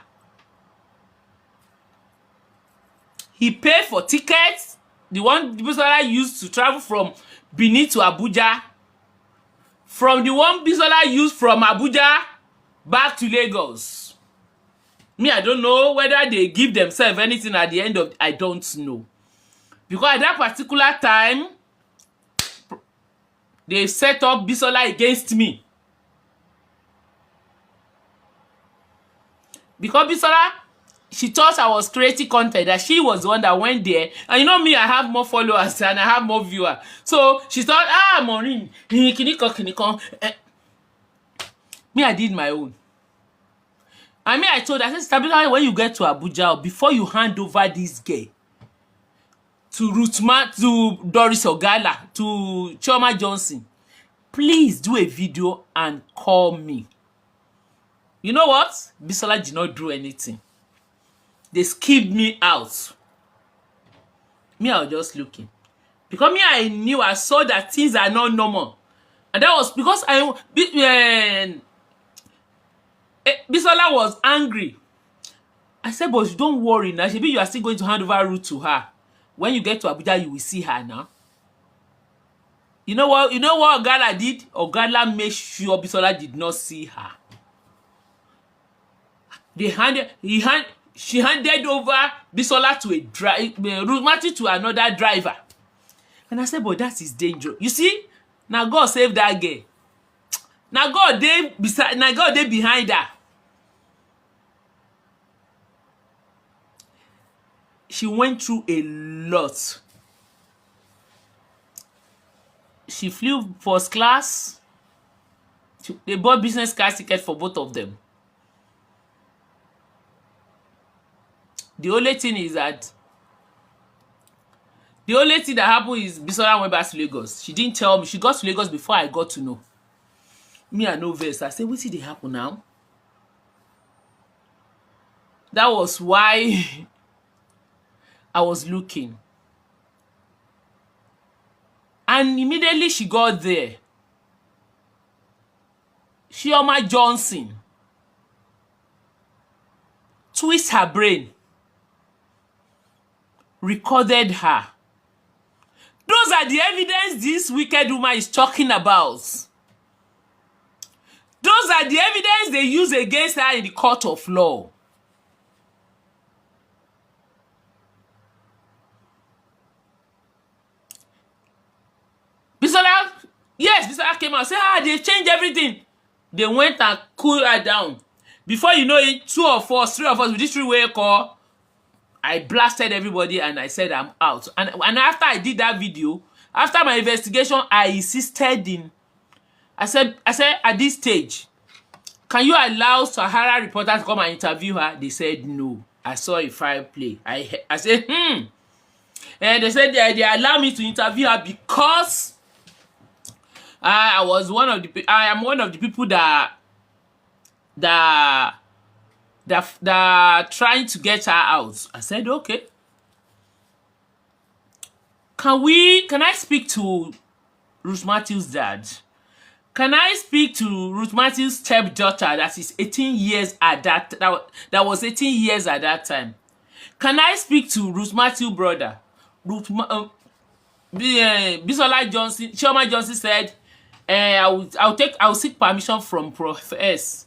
He paid for tickets, the one Bisola used to travel from Benin to Abuja, from the one Bisola used from Abuja back to Lagos. Me, I don't know whether they give themselves anything at the end of, I don't know. Because at that particular time, they set up Bisola against me. Because Bisola, she thought I was creating content, that she was the one that went there. And you know me, I have more followers and I have more viewers. So she thought, Maureen, kinikon. Me, I did my own. I mean, I told her, I said, Bisola, when you get to Abuja, before you hand over this girl to Doris Oghala, to Chioma Johnson, please do a video and call me. You know what? Bisola did not do anything. They skipped me out. Me, I was just looking. Because me, I saw that things are not normal. And that was because Bisola was angry. I said, but don't worry now. Maybe you are still going to hand over route to her. When you get to Abuja, you will see her now. You know what Oghala did? Oghala made sure Bisola did not see her. She handed over Bisola to another driver. And I said, but that is dangerous. You see, now God saved that girl. Now God they behind her. She went through a lot. She flew first class. They bought business class ticket for both of them. The only thing that happened is Bisola went back to Lagos. She didn't tell me. She got to Lagos before I got to know. Me, I know verse. I said, what did happen now? That was why I was looking. And immediately she got there. Chioma Johnson twist her brain, recorded her. Those are the evidence this wicked woman is talking about. Those are the evidence they use against her in the court of law. Bisola came out and said, they changed everything. They went and cooled her down. Before you know it, 3 of us with this three-way call, I blasted everybody and I said I'm out. And after I did that video, after my investigation, I insisted in, I said at this stage, can you allow Sahara reporters to come and interview her? They said no. I saw a file play. I said, And they said they allow me to interview her because I am one of the people that trying to get her out. I said, okay. Can I speak to Ruth Matthews' dad? Can I speak to Ruth Matthews' stepdaughter that is 18 years at that was 18 years at that time? Can I speak to Ruth Matthews' brother? Bisola Johnson, Chioma Johnson said, I'll seek permission from Prof S.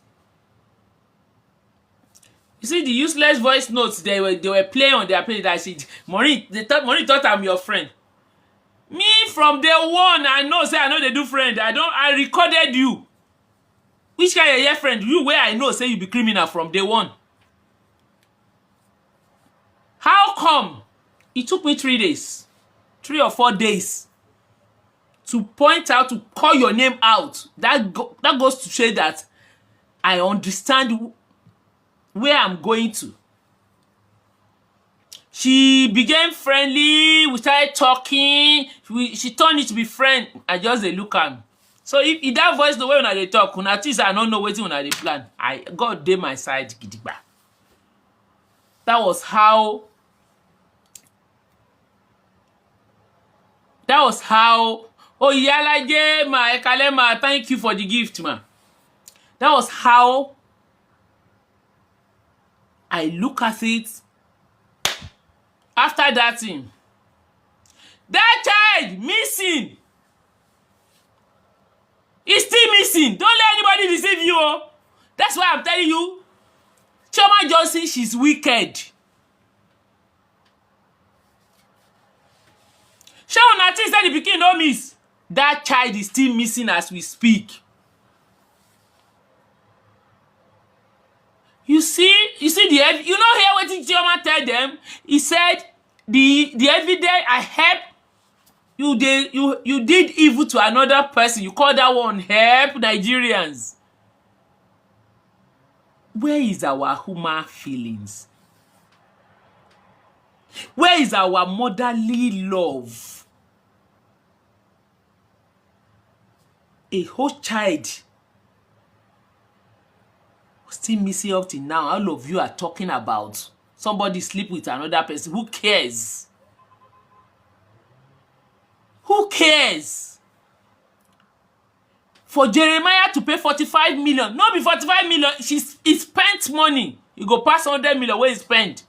You see the useless voice notes they were playing on their page. I said, Maureen thought I'm your friend. Me from day one, I know they do friend. I recorded you. Which kind of your friend? You where I know say you be criminal from day one. How come? It took me 3 days, 3 or 4 days to point out, to call your name out. That goes to show that I understand where I'm going to. She became friendly. We started talking. She turned it to be friend. I just dey look am. So if that voice the way una dey talk, una think I don't know wetin una dey plan. God dey my side gidigba. That was how. Oh Iyalaje ma Ekalema, thank you for the gift, ma. That was how I look at it. After that thing, that child missing. He's still missing. Don't let anybody deceive you. Oh. That's why I'm telling you, Chioma Johnson, she's wicked. Shaun Natin said the pikin no miss. That child is still missing as we speak. You see you know here what Chioma tell them? He said the evidence I help you did evil to another person. You call that one help Nigerians. Where is our human feelings? Where is our motherly love? A whole child still missing up till now. All of you are talking about somebody sleep with another person. Who cares? Who cares? For Jeremiah to pay 45 million, not be 45 million, he spent money. You go pass 100 million where he spent.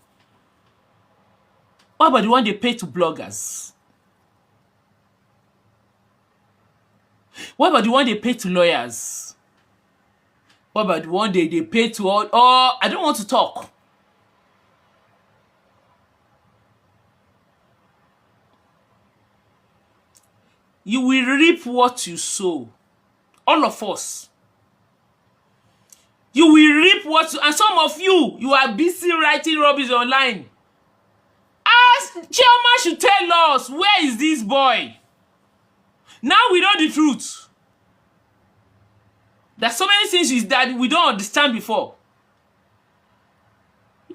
What about the one they pay to bloggers? What about the one they pay to lawyers? What about the one they pay to all? Oh, I don't want to talk. You will reap what you sow. All of us. You will reap what you... And some of you are busy writing rubbish online. Ask Chioma should tell us, where is this boy? Now we know the truth. There's so many things that we don't understand before.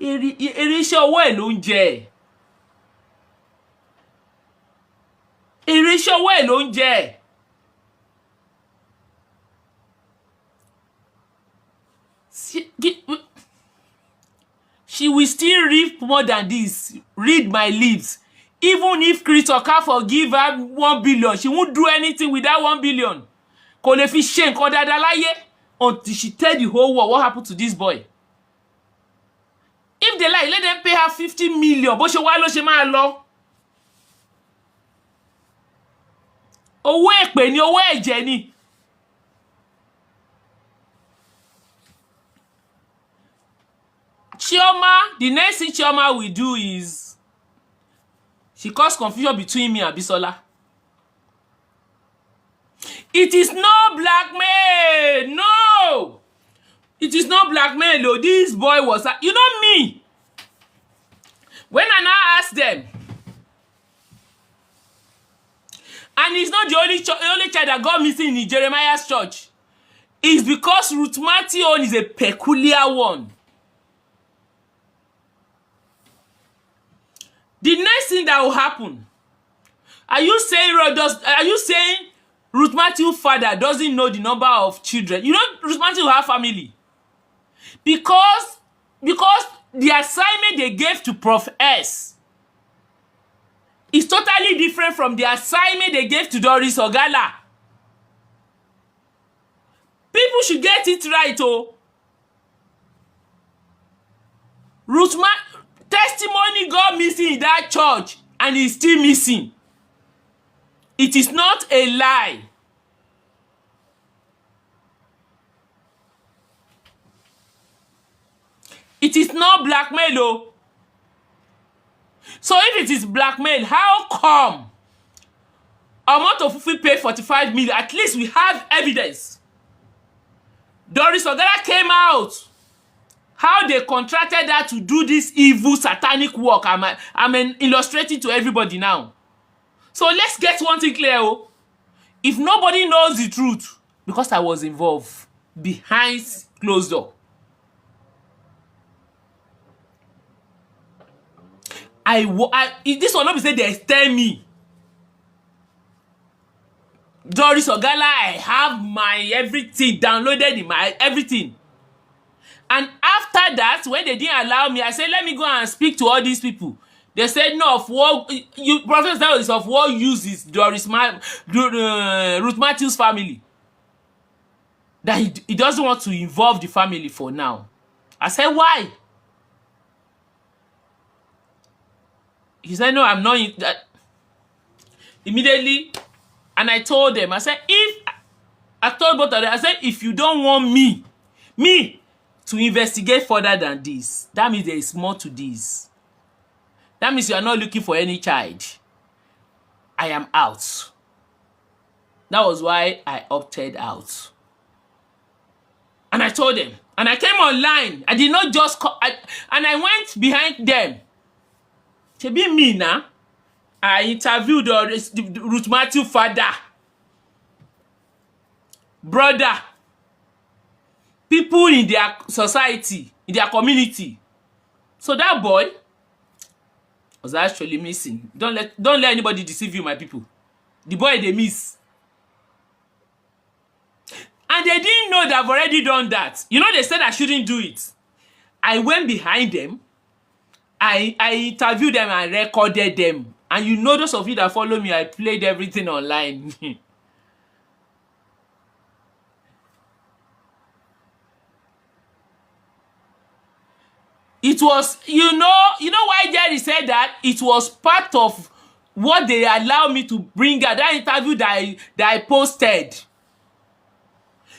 Irinṣẹ́ ọwọ́ ẹ̀ ló ń jẹ. Irinṣẹ́ ọwọ́ ẹ̀ ló ń jẹ. She will still reap more than this. Read my lips. Even if Chris Okafor give her 1 billion, she won't do anything with that 1 billion. Kò lè fi ṣe nǹkan dáadáa láyé. until she tell the whole world what happened to this boy. If they like, let them pay her 50 million. Bó ṣe wá ló ṣe máa lọ. Owó èpè ni, owó ẹ̀jẹ̀ ni. Chioma, the next thing Chioma will do is she caused confusion between me and Bisola. It is no blackmail. No. It is not blackmail. Oh, this boy was, you know me. When I now ask them, and it's not the only child that got missing in Jeremiah's church. It's because Ruth Matthew is a peculiar one. The next thing that will happen, are you saying Ruth Matthew's father doesn't know the number of children? You know Ruth Matthew will have family. Because the assignment they gave to Prof S is totally different from the assignment they gave to Doris Oghala. People should get it right, oh. Testimony got missing in that church and is still missing. It is not a lie. It is not blackmail, oh. So if it is blackmail, how come Omoto pay 45 million? At least we have evidence. Doris Oghala came out. How they contracted her to do this evil satanic work. I'm illustrating to everybody now. So let's get one thing clear. Oh. If nobody knows the truth, because I was involved behind closed door. This will not be said they tell me. Doris Oghala, I have my everything downloaded in my everything. And after that, when they didn't allow me, I said, let me go and speak to all these people. They said, no, of what Prophet said is of what use is Ruth Matthew's family. That he doesn't want to involve the family for now. I said, why? He said, no, I'm not in that. Immediately, and I told them, I said, I told both of them, I said, if you don't want me to investigate further than this, that means there is more to this. That means you are not looking for any child. I am out. That was why I opted out. And I told them, and I came online. I did not just and I went behind them. To be me now, I interviewed Ruth Matthew's father, brother, people in their society, in their community. So that boy was actually missing. Don't let anybody deceive you, my people. The boy they miss. And they didn't know that I've already done that. You know, they said I shouldn't do it. I went behind them. I interviewed them and recorded them. And you know, those of you that follow me, I played everything online. It was, you know why Jerry said that? It was part of what they allowed me to bring out. That interview that I posted.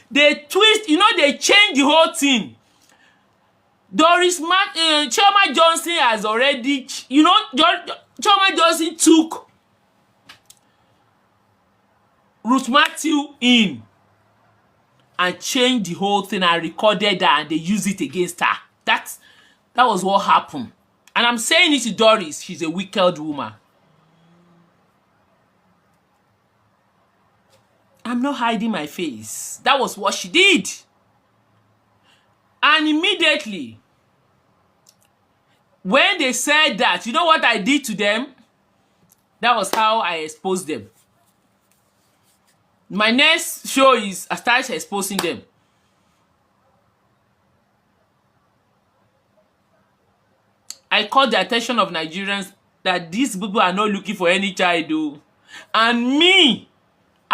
They twist, they changed the whole thing. Chioma Johnson has already, Chioma Johnson took Ruth Matthew in and changed the whole thing and recorded that, and they used it against her. That was what happened. And I'm saying it to Doris, she's a wicked woman. I'm not hiding my face. That was what she did. And immediately, when they said that, you know what I did to them? That was how I exposed them. My next show is I started exposing them. I called the attention of Nigerians that these people are not looking for any child. And me,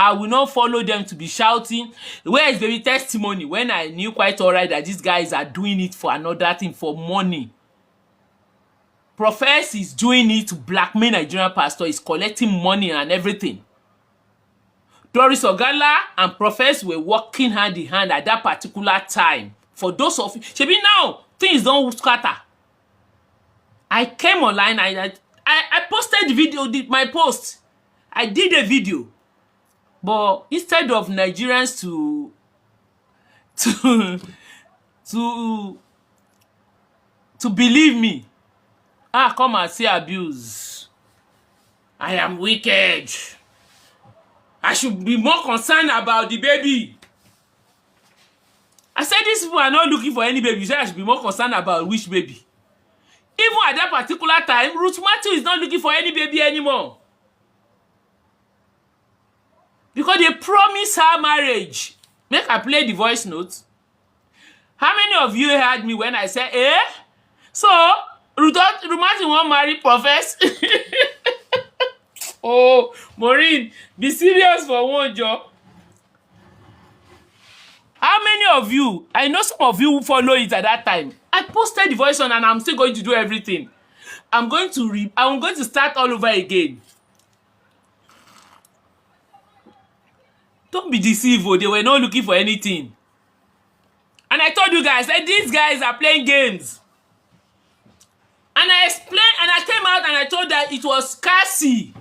I will not follow them to be shouting. Where is baby testimony when I knew quite alright that these guys are doing it for another thing, for money? Profess is doing it to blackmail Nigerian pastor, is collecting money and everything. Doris Oghala and Profess were working hand in hand at that particular time. For those of you, shebi now things don't scatter. I came online, I posted the video, my post. I did a video, but instead of Nigerians to believe me, come and see abuse. I am wicked. I should be more concerned about the baby. I said these people are not looking for any baby. You say I should be more concerned about which baby? Even at that particular time, Ruth Matthew is not looking for any baby anymore. Because they promised her marriage. Make I play the voice notes. How many of you heard me when I said, so, Ruth Matthew won't marry Profess? Oh, Maureen, be serious for one job. How many of you, I know some of you who follow it at that time. I posted the voice on and I'm still going to do everything. I'm going to start all over again. Don't be deceived, they were not looking for anything. And I told you guys that these guys are playing games. And I explained, and I came out and I told that it was Cassie.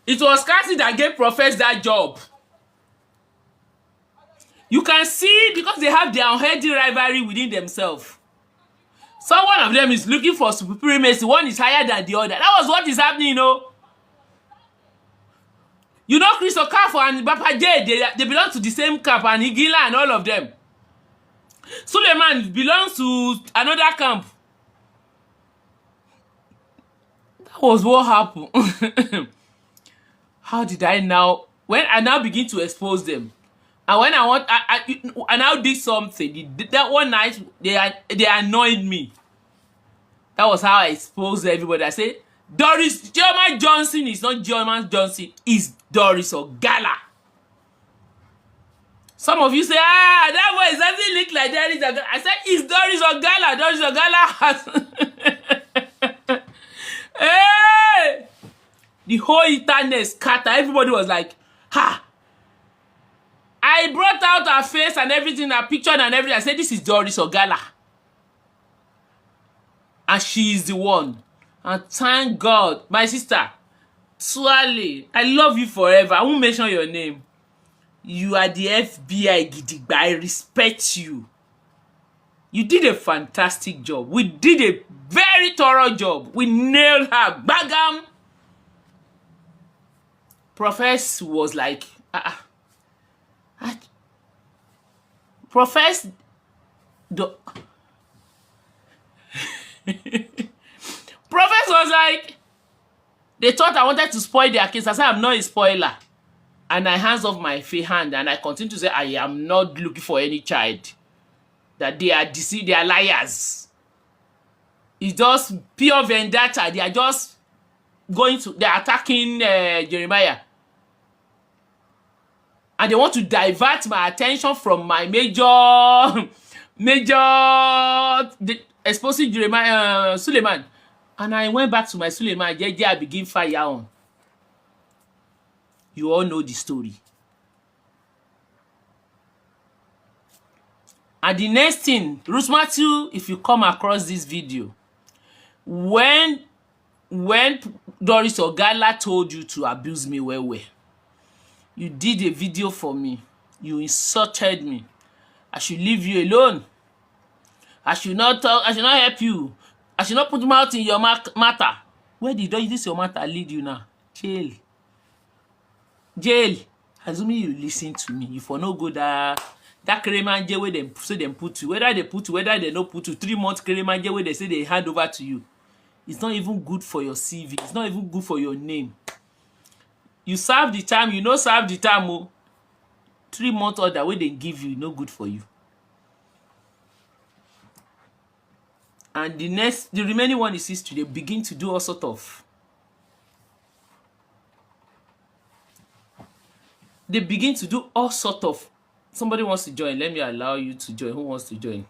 It was Cassie that gave Profess that job. You can see, because they have their unhealthy rivalry within themselves. So one of them is looking for supremacy. One is higher than the other. That was what is happening, you know. You know, Chris Okafor and Papa J, they belong to the same camp, and Igila and all of them. Suleiman belongs to another camp. That was what happened. How did I now, when I now begin to expose them, and when I now did something, that one night, they annoyed me. That was how I exposed everybody. I said, German Johnson is not German Johnson, it's Doris Oghala. Some of you say, that voice doesn't look like Doris Oghala. I said, it's Doris Oghala. Doris Oghala has... Hey! The whole internet scattered. Everybody was like, ha! I brought out her face and everything, her picture and everything. I said, this is Doris Oghala. And she is the one. And thank God, my sister, Swale, I love you forever. I won't mention your name. You are the FBI Gidigba. I respect you. You did a fantastic job. We did a very thorough job. We nailed her. Bagam. Profess was like, Profess, Profess was like, they thought I wanted to spoil their case. I said, I'm not a spoiler. And I hands off my free hand and I continue to say, I am not looking for any child. That they are deceived, they are liars. It's just pure vendetta. They are just they're attacking Jeremiah. And they want to divert my attention from my exposing Jeremiah, Suleiman. And I went back to my Suleiman. I begin fire on. You all know the story. And the next thing, Ruth Matthew, if you come across this video, when Doris Oghala told you to abuse me well, you did a video for me. You insulted me. I should leave you alone. I should not talk. I should not help you. I should not put mouth in your matter. Where did this your matter lead you now? Jail. Jail. Assuming you listen to me, you for no go that Keremanje where they say them put you. Whether they put you, whether they don't put you, 3 months Keremanje where they say they hand over to you. It's not even good for your CV. It's not even good for your name. You serve the time, you know serve the time. Oh. 3 months order where they give you, no good for you. And the remaining one is history. They begin to do all sort of they begin to do all sort of. Somebody wants to join. Let me allow you to join. Who wants to join?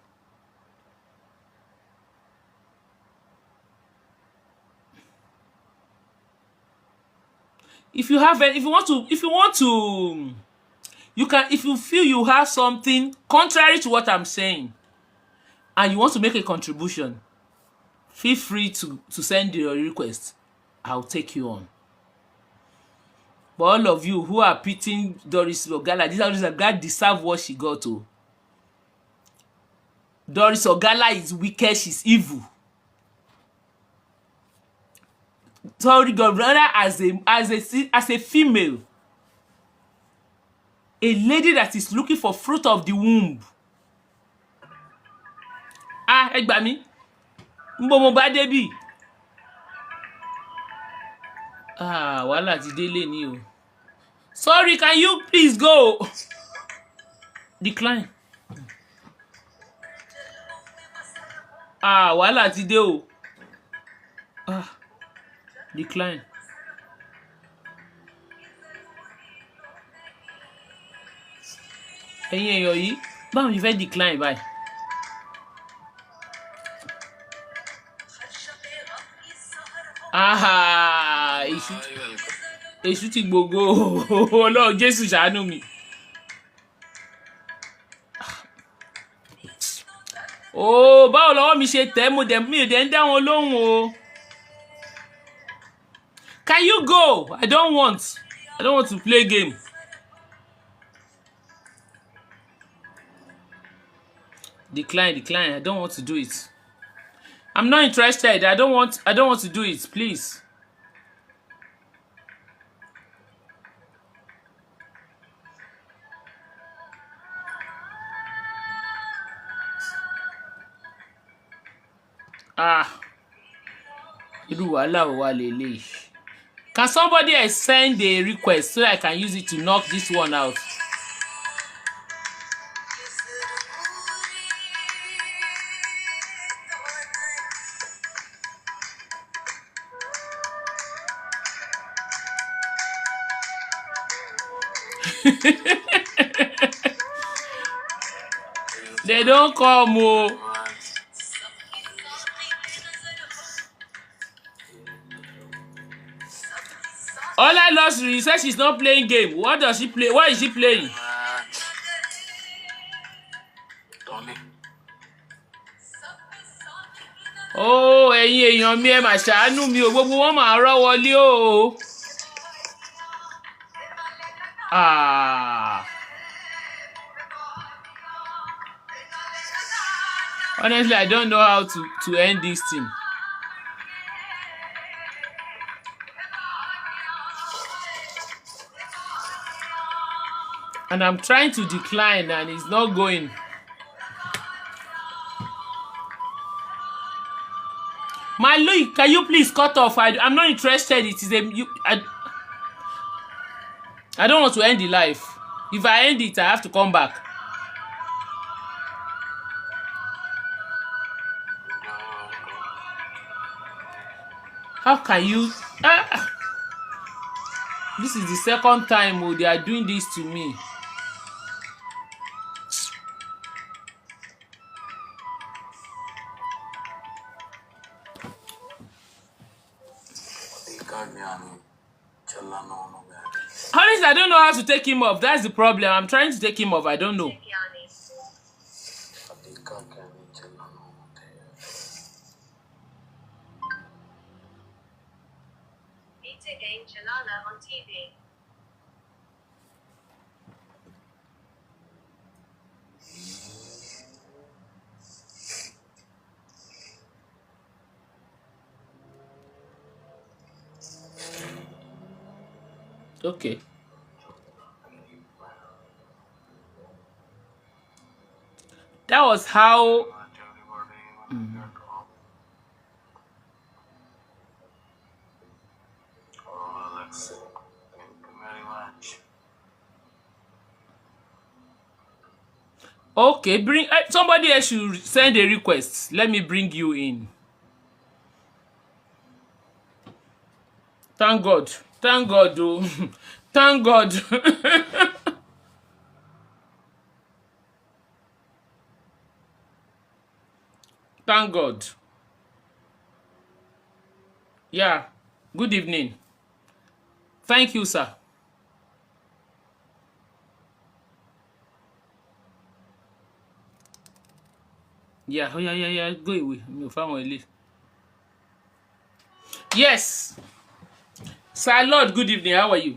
If you have, if you want to, you can. If you feel you have something contrary to what I'm saying, and you want to make a contribution, feel free to send your request. I'll take you on. But all of you who are pitying Doris Oghala, Doris Oghala deserve what she got to. Doris Oghala is wicked, she's evil. Sorry, God, rather as a female, a lady that is looking for fruit of the womb. Ah, ẹ gbà mí. Nbo mo bá débí. Ah, wàhálà ti délé ni o. Sorry, can you please go? Decline. Ah, wàhálà ti dé o. Ah, decline. Ẹ̀yin èèyàn yìí, báwo ni fẹ́ decline báyìí? Ah, èṣù ti gbogbo. Ọlọ́run Jésù ṣàánú mi. Oh, báwo lọ́wọ́ mi ṣe tẹ̀ mi ò dẹ̀ ń dá wọn lóhùn o. Can you go? I don't want to play game. Decline. I don't want to do it. I'm not interested. I don't want to do it, please. Ah. Irú wàhálà ò wà lélẹ̀. Can somebody else send a request so I can use it to knock this one out? They don't come o. Ola Losri says she's not playing game. What does she play? What is she playing? Oh, ẹ̀yin èèyàn mi ẹ mà ṣàánú mi o, gbogbo wọn máa rọ́ wọlé o. Ah. Honestly, I don't know how to end this thing. And I'm trying to decline and it's not going. My Louis, can you please cut off? I'm not interested. It is I don't want to end the life. If I end it, I have to come back. How can you? This is the second time they are doing this to me. Honestly, I don't know how to take him off. That's the problem. I'm trying to take him off. I don't know. On TV. Okay. That was how. Okay, bring somebody else should send a request. Let me bring you in. Thank God. Thank God, though. Thank God. Thank God. Yeah. Good evening. Thank you, sir. Yeah, oh, yeah. Go away. Mi ò fáwọn ilé. Yes. Sir Lord, good evening. How are you?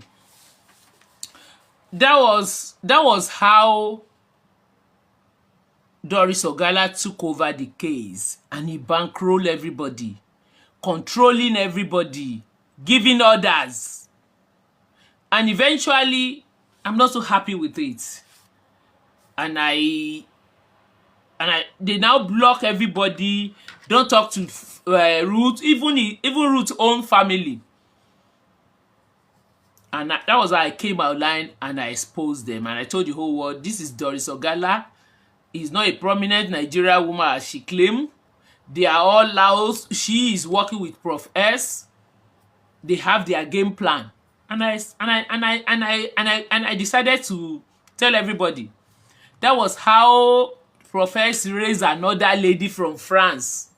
That was how Doris Oghala took over the case, and he bankrolled everybody, controlling everybody, giving orders. And eventually, I'm not so happy with it. And they now block everybody, don't talk to Ruth, even Ruth's own family. And that was why I came outline and I exposed them. And I told the whole world, this is Doris Oghala. Is not a prominent Nigerian woman as she claimed. They are all Laos. She is working with Prof S. They have their game plan. And I decided to tell everybody. That was how Prof S raised another lady from France.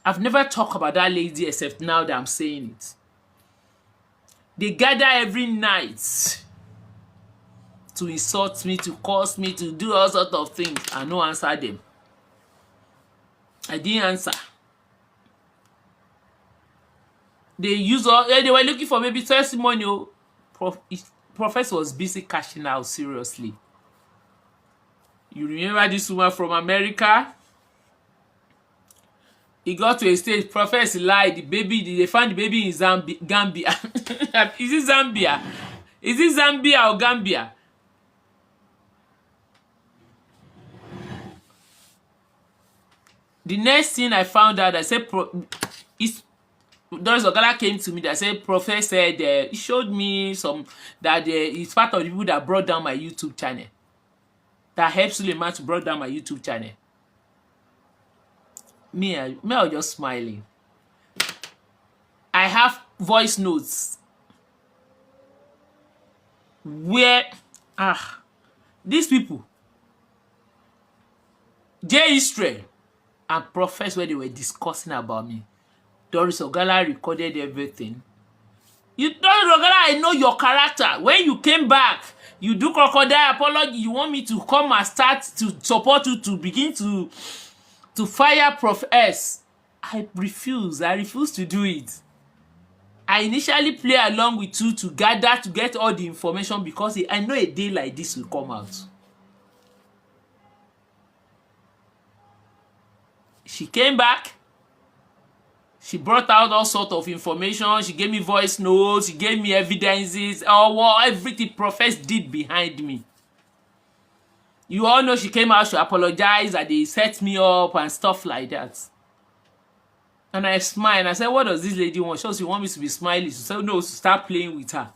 I've never talked about that lady except now that I'm saying it. They gather every night to insult me, to curse me, to do all sorts of things. I no answer them. I didn't answer. They were looking for maybe testimonial. Professor was busy cashing out seriously. You remember this woman from America? He got to a stage, Professor lied, they found the baby in Gambia. Is it Zambia? Is it Zambia or Gambia? The next thing I found out, I said, Doris Oghala came to me that said, Professor said, he showed me that he's part of the people that brought down my YouTube channel. That helped Suleiman to brought down my YouTube channel. I was just smiling. I have voice notes where, these people, J. Israel and Prophets, where they were discussing about me. Doris Oghala recorded everything. Doris Oghala, I know your character. When you came back, you do crocodile apology. You want me to come and start to support you to begin to fire Prof S. I refuse to do it. I initially play along with you to gather to get all the information because I know a day like this will come out. She came back. She brought out all sorts of information. She gave me voice notes. She gave me evidences. Everything Professor did behind me. You all know she came out to apologize that they set me up and stuff like that. And I smiled. I said, what does this lady want? She want me to be smiling. She said, no, start playing with her.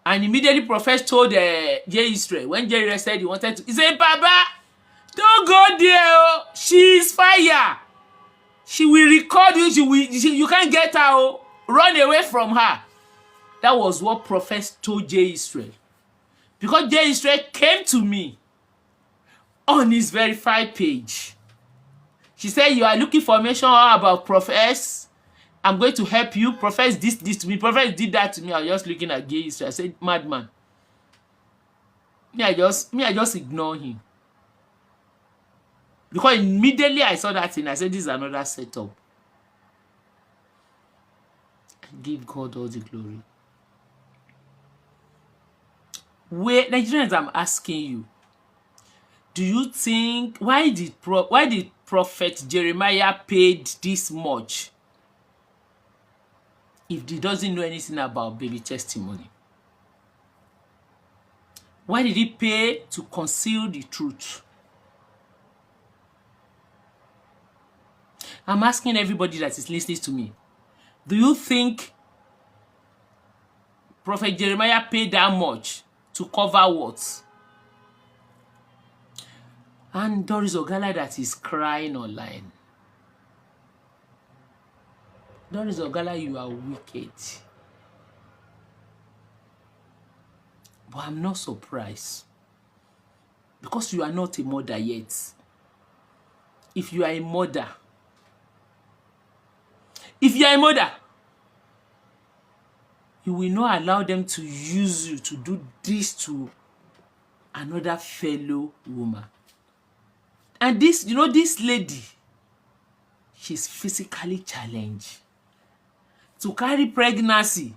And immediately Professor told J. Israel, when J. Israel said he wanted to, he said, Baba, don't go there. She is fire. She will record you. You can't get her. Run away from her. That was what Professor told J. Israel. Because J. Israel came to me on his verified page. She said, you are looking for information about Professor. I'm going to help you. Professor this to me. Professor did that to me. I was just looking at J. Israel. I said, madman. I just ignore him. Because immediately I saw that thing, I said, this is another setup. Give God all the glory. Where Nigerians, I'm asking you, do you think why did Prophet Jeremiah paid this much if he doesn't know anything about baby testimony? Why did he pay to conceal the truth? I'm asking everybody that is listening to me. Do you think Prophet Jeremiah paid that much to cover what? And Doris Oghala that is crying online. Doris Oghala, you are wicked. But I'm not surprised. Because you are not a mother yet. If you are a mother, you will not allow them to use you to do this to another fellow woman. And this, you know, this lady, she's physically challenged. To carry pregnancy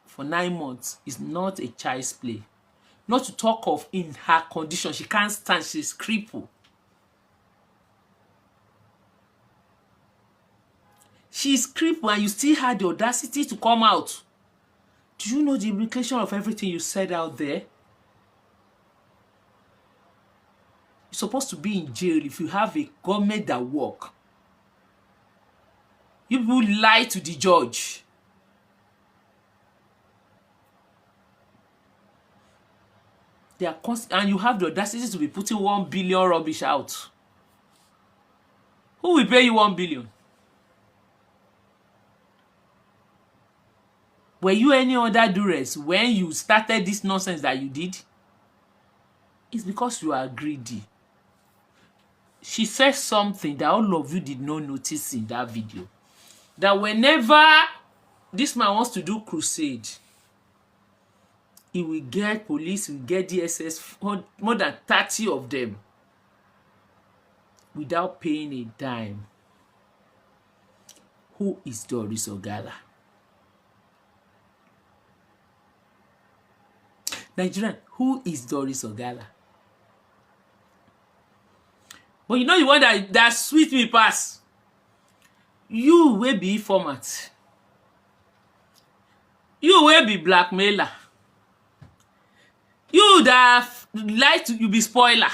for 9 months is not a child's play. Not to talk of in her condition, she can't stand, she's crippled. She's crippled and you still had the audacity to come out. Do you know the implication of everything you said out there? You're supposed to be in jail if you have a government that work. You people lie to the judge. They are and you have the audacity to be putting 1 billion rubbish out. Who will pay you 1 billion? Were you any other duress when you started this nonsense that you did? It's because you are greedy. She said something that all of you did not notice in that video. That whenever this man wants to do crusade, he will get police, he will get DSS, more than 30 of them, without paying a dime. Who is Doris Oghala? Nigerian, who is Doris Oghala? But you know the one that sweet me pass. You will be format. You will be blackmailer. You that like to you be spoiler.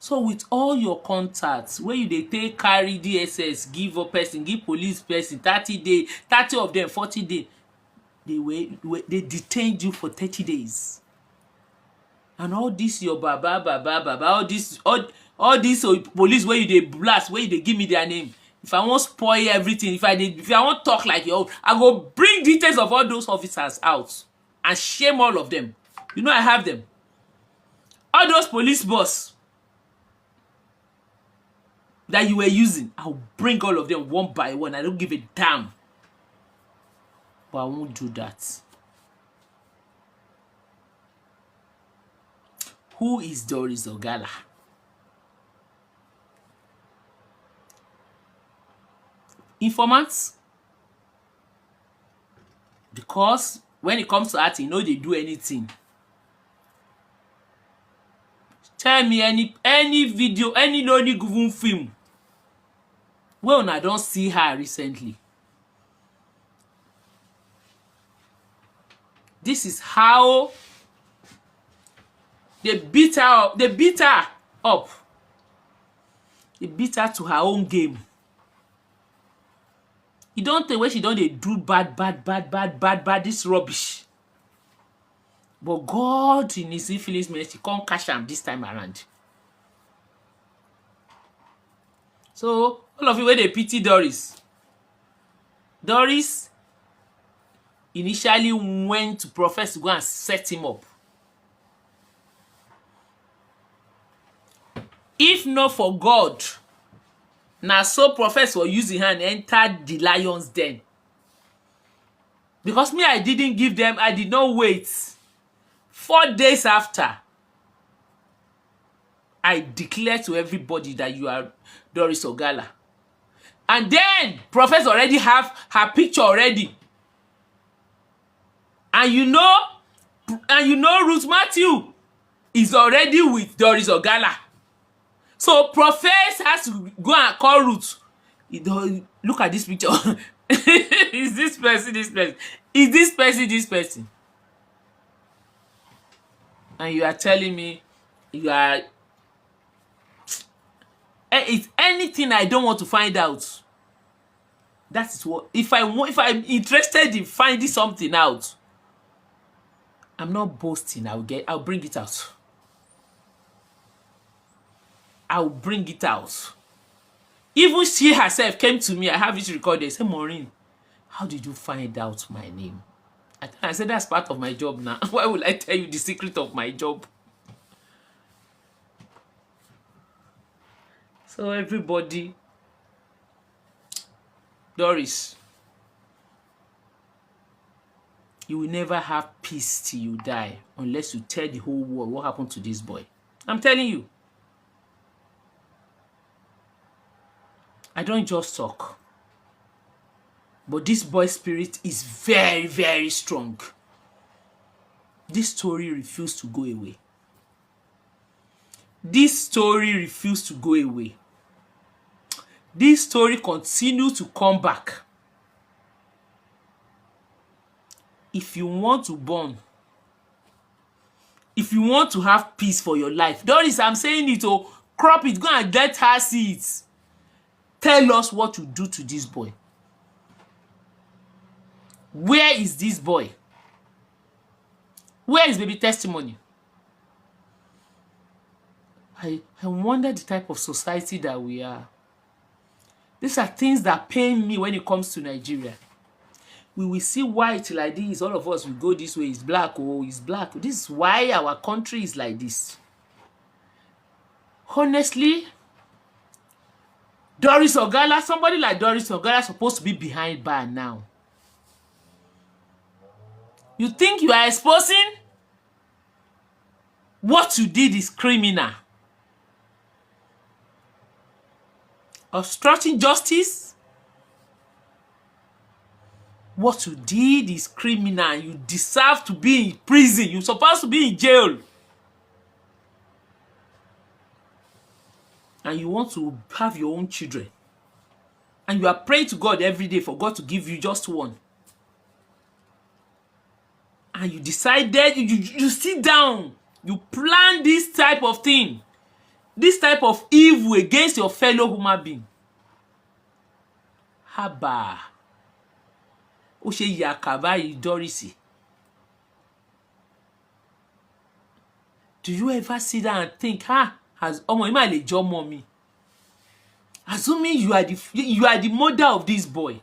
So with all your contacts, where you they take carry DSS, give a person, give police person 30 days, 30 of them 40 days. They detained you for 30 days. And all this your baba, all this police where you they blast, where you they give me their name. If I want spoil everything, if I want talk like you, I go bring details of all those officers out and shame all of them. You know I have them. All those police boss that you were using, I'll bring all of them one by one. I don't give a damn. But I won't do that. Who is Doris Oghala? Informants? Because when it comes to acting, you know they do anything. Tell me any video, any given film. Well, I don't see her recently. This is how they beat her up. They beat her up. They beat her to her own game. You don't think when she don't they do bad, this rubbish. But God in his infinite mercy can't catch them this time around. So all of you where they pity Doris. Doris initially went to Prophet to go and set him up. If not for God, now so Prophet was using hand entered the lion's den. Because me, I didn't give them, I did not wait. 4 days after, I declare to everybody that you are Doris Oghala. And then Prophet already have her picture already. And you know Ruth Matthew is already with Doris Oghala. So Prophet has to go and call Ruth. Look at this picture. Is this person this person? Is this person this person? And you are telling me you are... It's anything I don't want to find out. That is what... If I'm interested in finding something out, I'm not boasting. I'll bring it out. I'll bring it out. Even she herself came to me. I have it recorded. Say, Maureen, how did you find out my name? I said, that's part of my job now. Why would I tell you the secret of my job? So everybody, Doris, you will never have peace till you die unless you tell the whole world what happened to this boy. I'm telling you. I don't just talk. But this boy's spirit is very, very strong. This story refused to go away. This story refused to go away. This story continues to come back. If you want to burn, if you want to have peace for your life, Doris, I'm saying it, oh, crop it, go and get her seeds. Tell us what you do to this boy. Where is this boy? Where is baby testimony? I wonder the type of society that we are. These are things that pain me when it comes to Nigeria. We will see white like this. All of us will go this way. It's black. Oh, it's black. This is why our country is like this. Honestly, Doris Oghala, somebody like Doris Oghala is supposed to be behind bar now. You think you are exposing? What you did is criminal. Obstructing justice? What you did is criminal. You deserve to be in prison. You're supposed to be in jail. And you want to have your own children. And you are praying to God every day for God to give you just one. And you decided, you sit down. You plan this type of thing. This type of evil against your fellow human being. Haba. Ó ṣe yakaba yìí Doris. Do you ever sit down and think, has ọmọ yìí mà lè jọ ọmọ mi? Assuming you are the mother of this boy.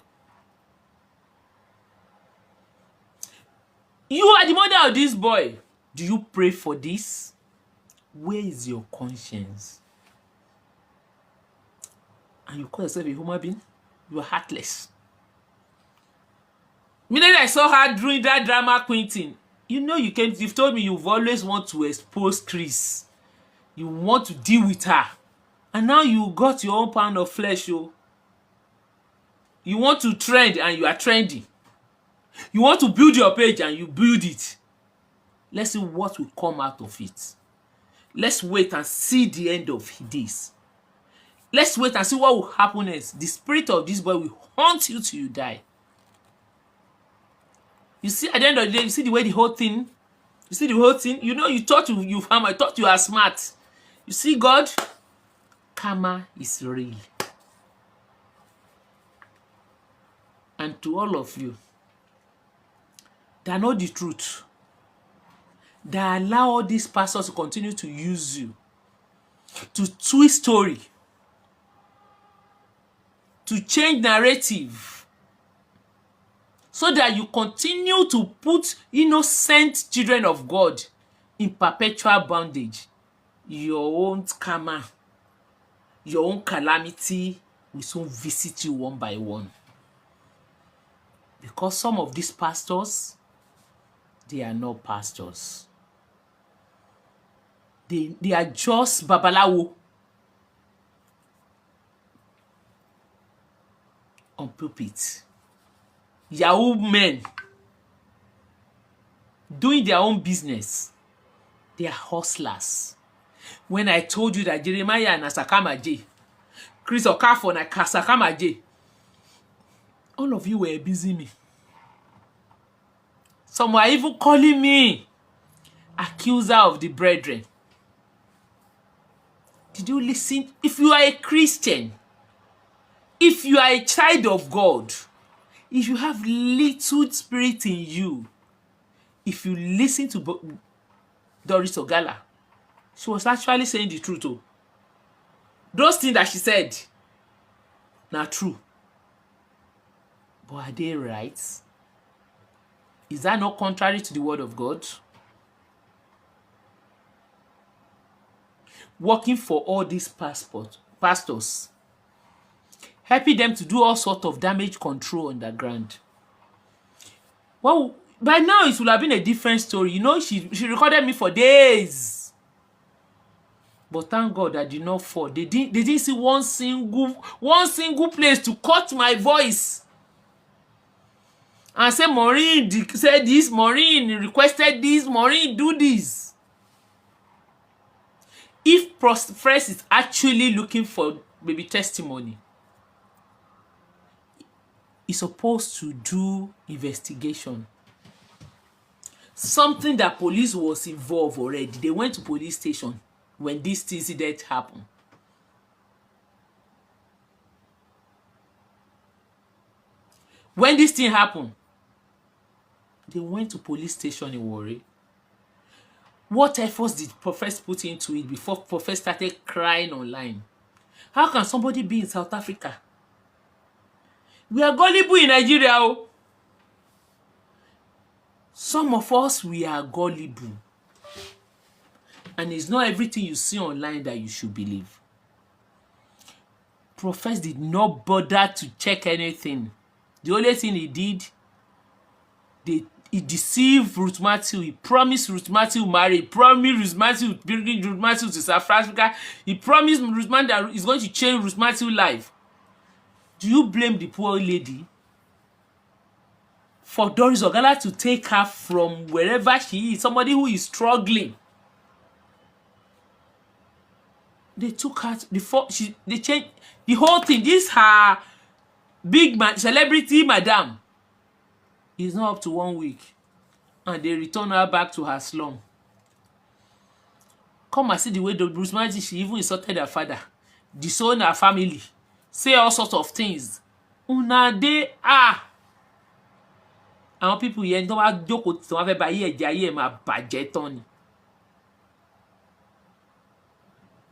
You are the mother of this boy. Do you pray for this? Where is your conscience? And you call yourself a human being? You are heartless. Immediately I saw her doing that drama queen thing. You know you've told me you've always want to expose Chris. You want to deal with her. And now you got your own pound of flesh, oh. You want to trend and you are trending. You want to build your page and you build it. Let's see what will come out of it. Let's wait and see the end of this. Let's wait and see what will happen next. The spirit of this boy will haunt you till you die. You see, at the end of the day, you see the way the whole thing, you know, you thought I thought you are smart. You see, God, karma is real. And to all of you that know the truth, that allow all these pastors to continue to use you, to twist story, to change narrative, so that you continue to put innocent children of God in perpetual bondage. Your own karma, your own calamity will soon visit you one by one. Because some of these pastors, they are not pastors. They are just babalawo on pulpit. Yahoo men doing their own business. They are hustlers. When I told you that Jeremiah and Asakamaje, Chris Okafor and Asakamaje, all of you were busy me. Some were even calling me accuser of the brethren. Did you listen? If you are a Christian, if you are a child of God, if you have little spirit in you, if you listen to Doris Oghala, she was actually saying the truth. Oh. Those things that she said, Not true. But are they right? Is that not contrary to the word of God? Working for all these pastors, helping them to do all sorts of damage control underground. Well, by now it would have been a different story. You know, she recorded me for days. But thank God I did not fall. They didn't see one single place to cut my voice and say, Maureen said this, Maureen requested this, Maureen do this. If Prophet is actually looking for baby testimony, he's supposed to do investigation. Something that police was involved already. They went to police station when this incident happened. When this thing happened, they went to police station in Warri. What efforts did Prophet put into it before Prophet started crying online? How can somebody be in South Africa? We are gullible in Nigeria. Oh. Some of us, we are gullible. And it's not everything you see online that you should believe. Prophet did not bother to check anything. The only thing he did, he deceived Ruth Matthew. He promised Ruth Matthew marry. He promised Ruth Matthew bringing Ruth Matthew to South Africa. He promised Ruth Matthew that he's going to change Ruth Matthew's life. Do you blame the poor lady for Doris Oghala to take her from wherever she is, somebody who is struggling? They took her before they changed the whole thing. This her big man, celebrity madam, is not up to 1 week, and they return her back to her slum. Come and see the way the Bruce Magic, she even insulted her father, disowned her family, say all sorts of things. Una de àwọn people yẹn tó wá jókòó tí wọ́n fẹ́ bá yé ẹ̀jẹ̀ ayé ẹ̀ máa bàjẹ́ tán ni.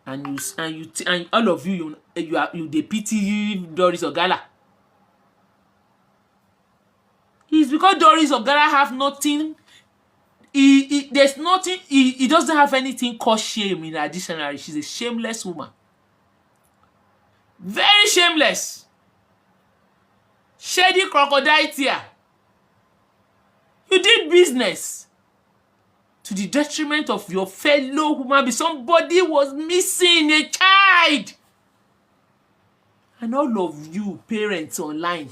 And all of you they pity Doris Oghala. It's because Doris Oghala have nothing. There's nothing. He doesn't have anything called shame in her dictionary. She's a shameless woman. Very shameless. Shady crocodile tear. You did business to the detriment of your fellow human being. Somebody was missing, a child. And all of you parents online,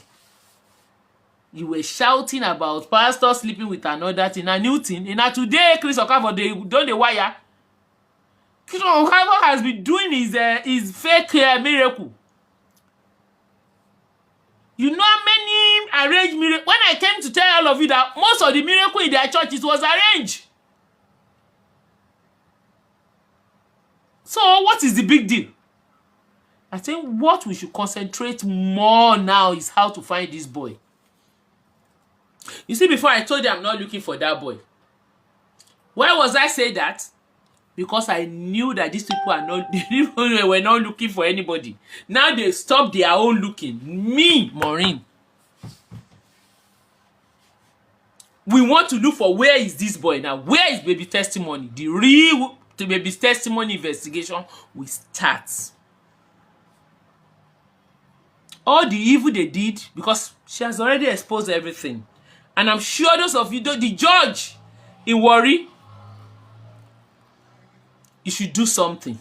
you were shouting about pastor sleeping with another thing, a new thing. And today, Chris Okafor, they don't the wire. Chris Okafor has been doing his fake miracle. You know how many arranged miracles? When I came to tell all of you that most of the miracle in their church, it was arranged. So what is the big deal? I think what we should concentrate more now is how to find this boy. You see, before I told you I'm not looking for that boy. Why was I saying that? Because I knew that these people were not looking for anybody. Now they stopped their own looking. Me, Maureen. We want to look for where is this boy now? Where is baby testimony? The real baby's testimony investigation will start. All the evil they did, because she has already exposed everything. And I'm sure those of you, the judge in Warri, you should do something.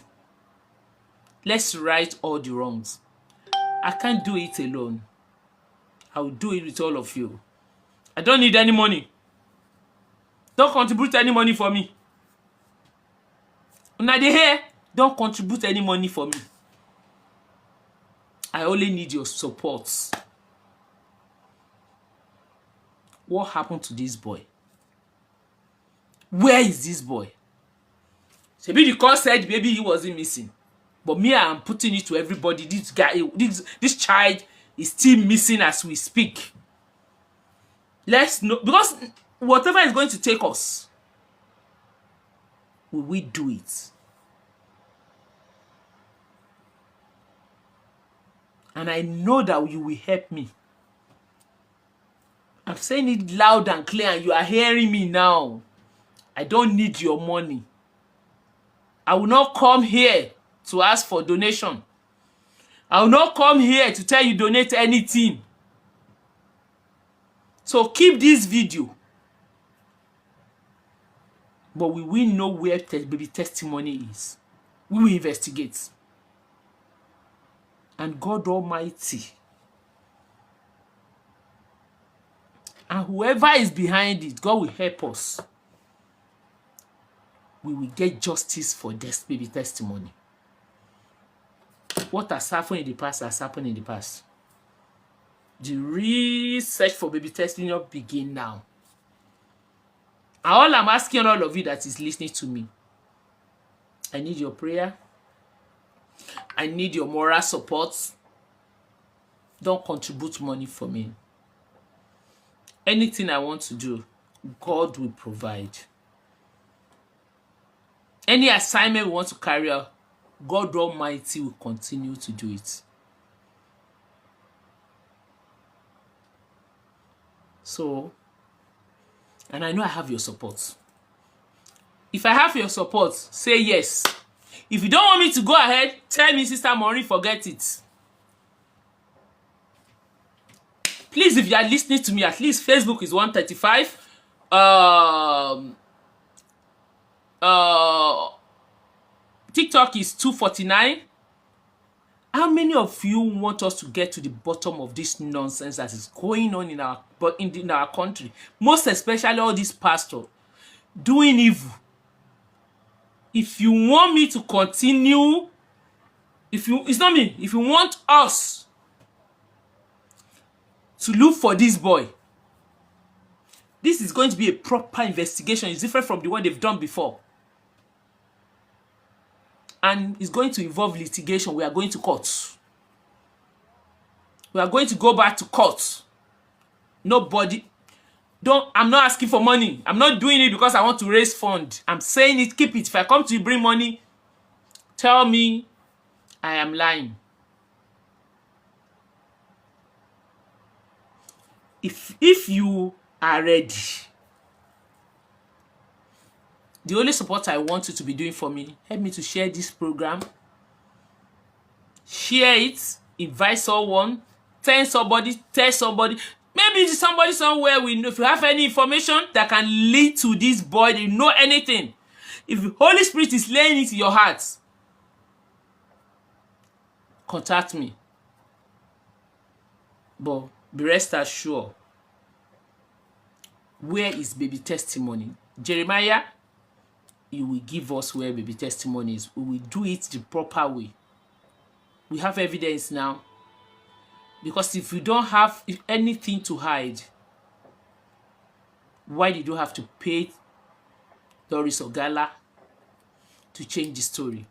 Let's right all the wrongs. I can't do it alone. I will do it with all of you. I don't need any money. Don't contribute any money for me. Now they here, don't contribute any money for me. I only need your support. What happened to this boy? Where is this boy? Maybe the court said maybe he wasn't missing. But me, I am putting it to everybody. This guy, this child is still missing as we speak. Let's know, because whatever is going to take us, will we do it? And I know that you will help me. I'm saying it loud and clear, and you are hearing me now. I don't need your money. I will not come here to ask for donation. I will not come here to tell you donate anything. So keep this video. But we will know where baby testimony is. We will investigate. And God Almighty, and whoever is behind it, God will help us. We will get justice for this baby testimony. What has happened in the past has happened in the past. The real search for baby testimony begin now. And all I'm asking all of you that is listening to me, I need your prayer. I need your moral support. Don't contribute money for me. Anything I want to do, God will provide. Any assignment we want to carry out, God Almighty will continue to do it. So, and I know I have your support. If I have your support, say yes. If you don't want me to go ahead, tell me, Sister Maureen, forget it. Please, if you are listening to me, at least Facebook is 135. TikTok is 249. How many of you want us to get to the bottom of this nonsense that is going on in our country? Most especially all these pastors doing evil. If you want me to continue, it's not me. If you want us to look for this boy, this is going to be a proper investigation. It's different from the one they've done before. And it's going to involve litigation. We are going to court. We are going to go back to court. Nobody, I'm not asking for money. I'm not doing it because I want to raise fund. I'm saying it, keep it. If I come to you, bring money, tell me I am lying. If you are ready, the only support I want you to be doing for me, help me to share this program. Share it, invite someone, tell somebody. Maybe somebody somewhere we know. If you have any information that can lead to this boy, you know anything. If the Holy Spirit is laying it in your heart, contact me. But be rest assured, where is baby testimony? Jeremiah, you will give us where baby testimony is. We will do it the proper way. We have evidence now. Because if you don't have anything to hide, why did you have to pay Doris Oghala to change the story?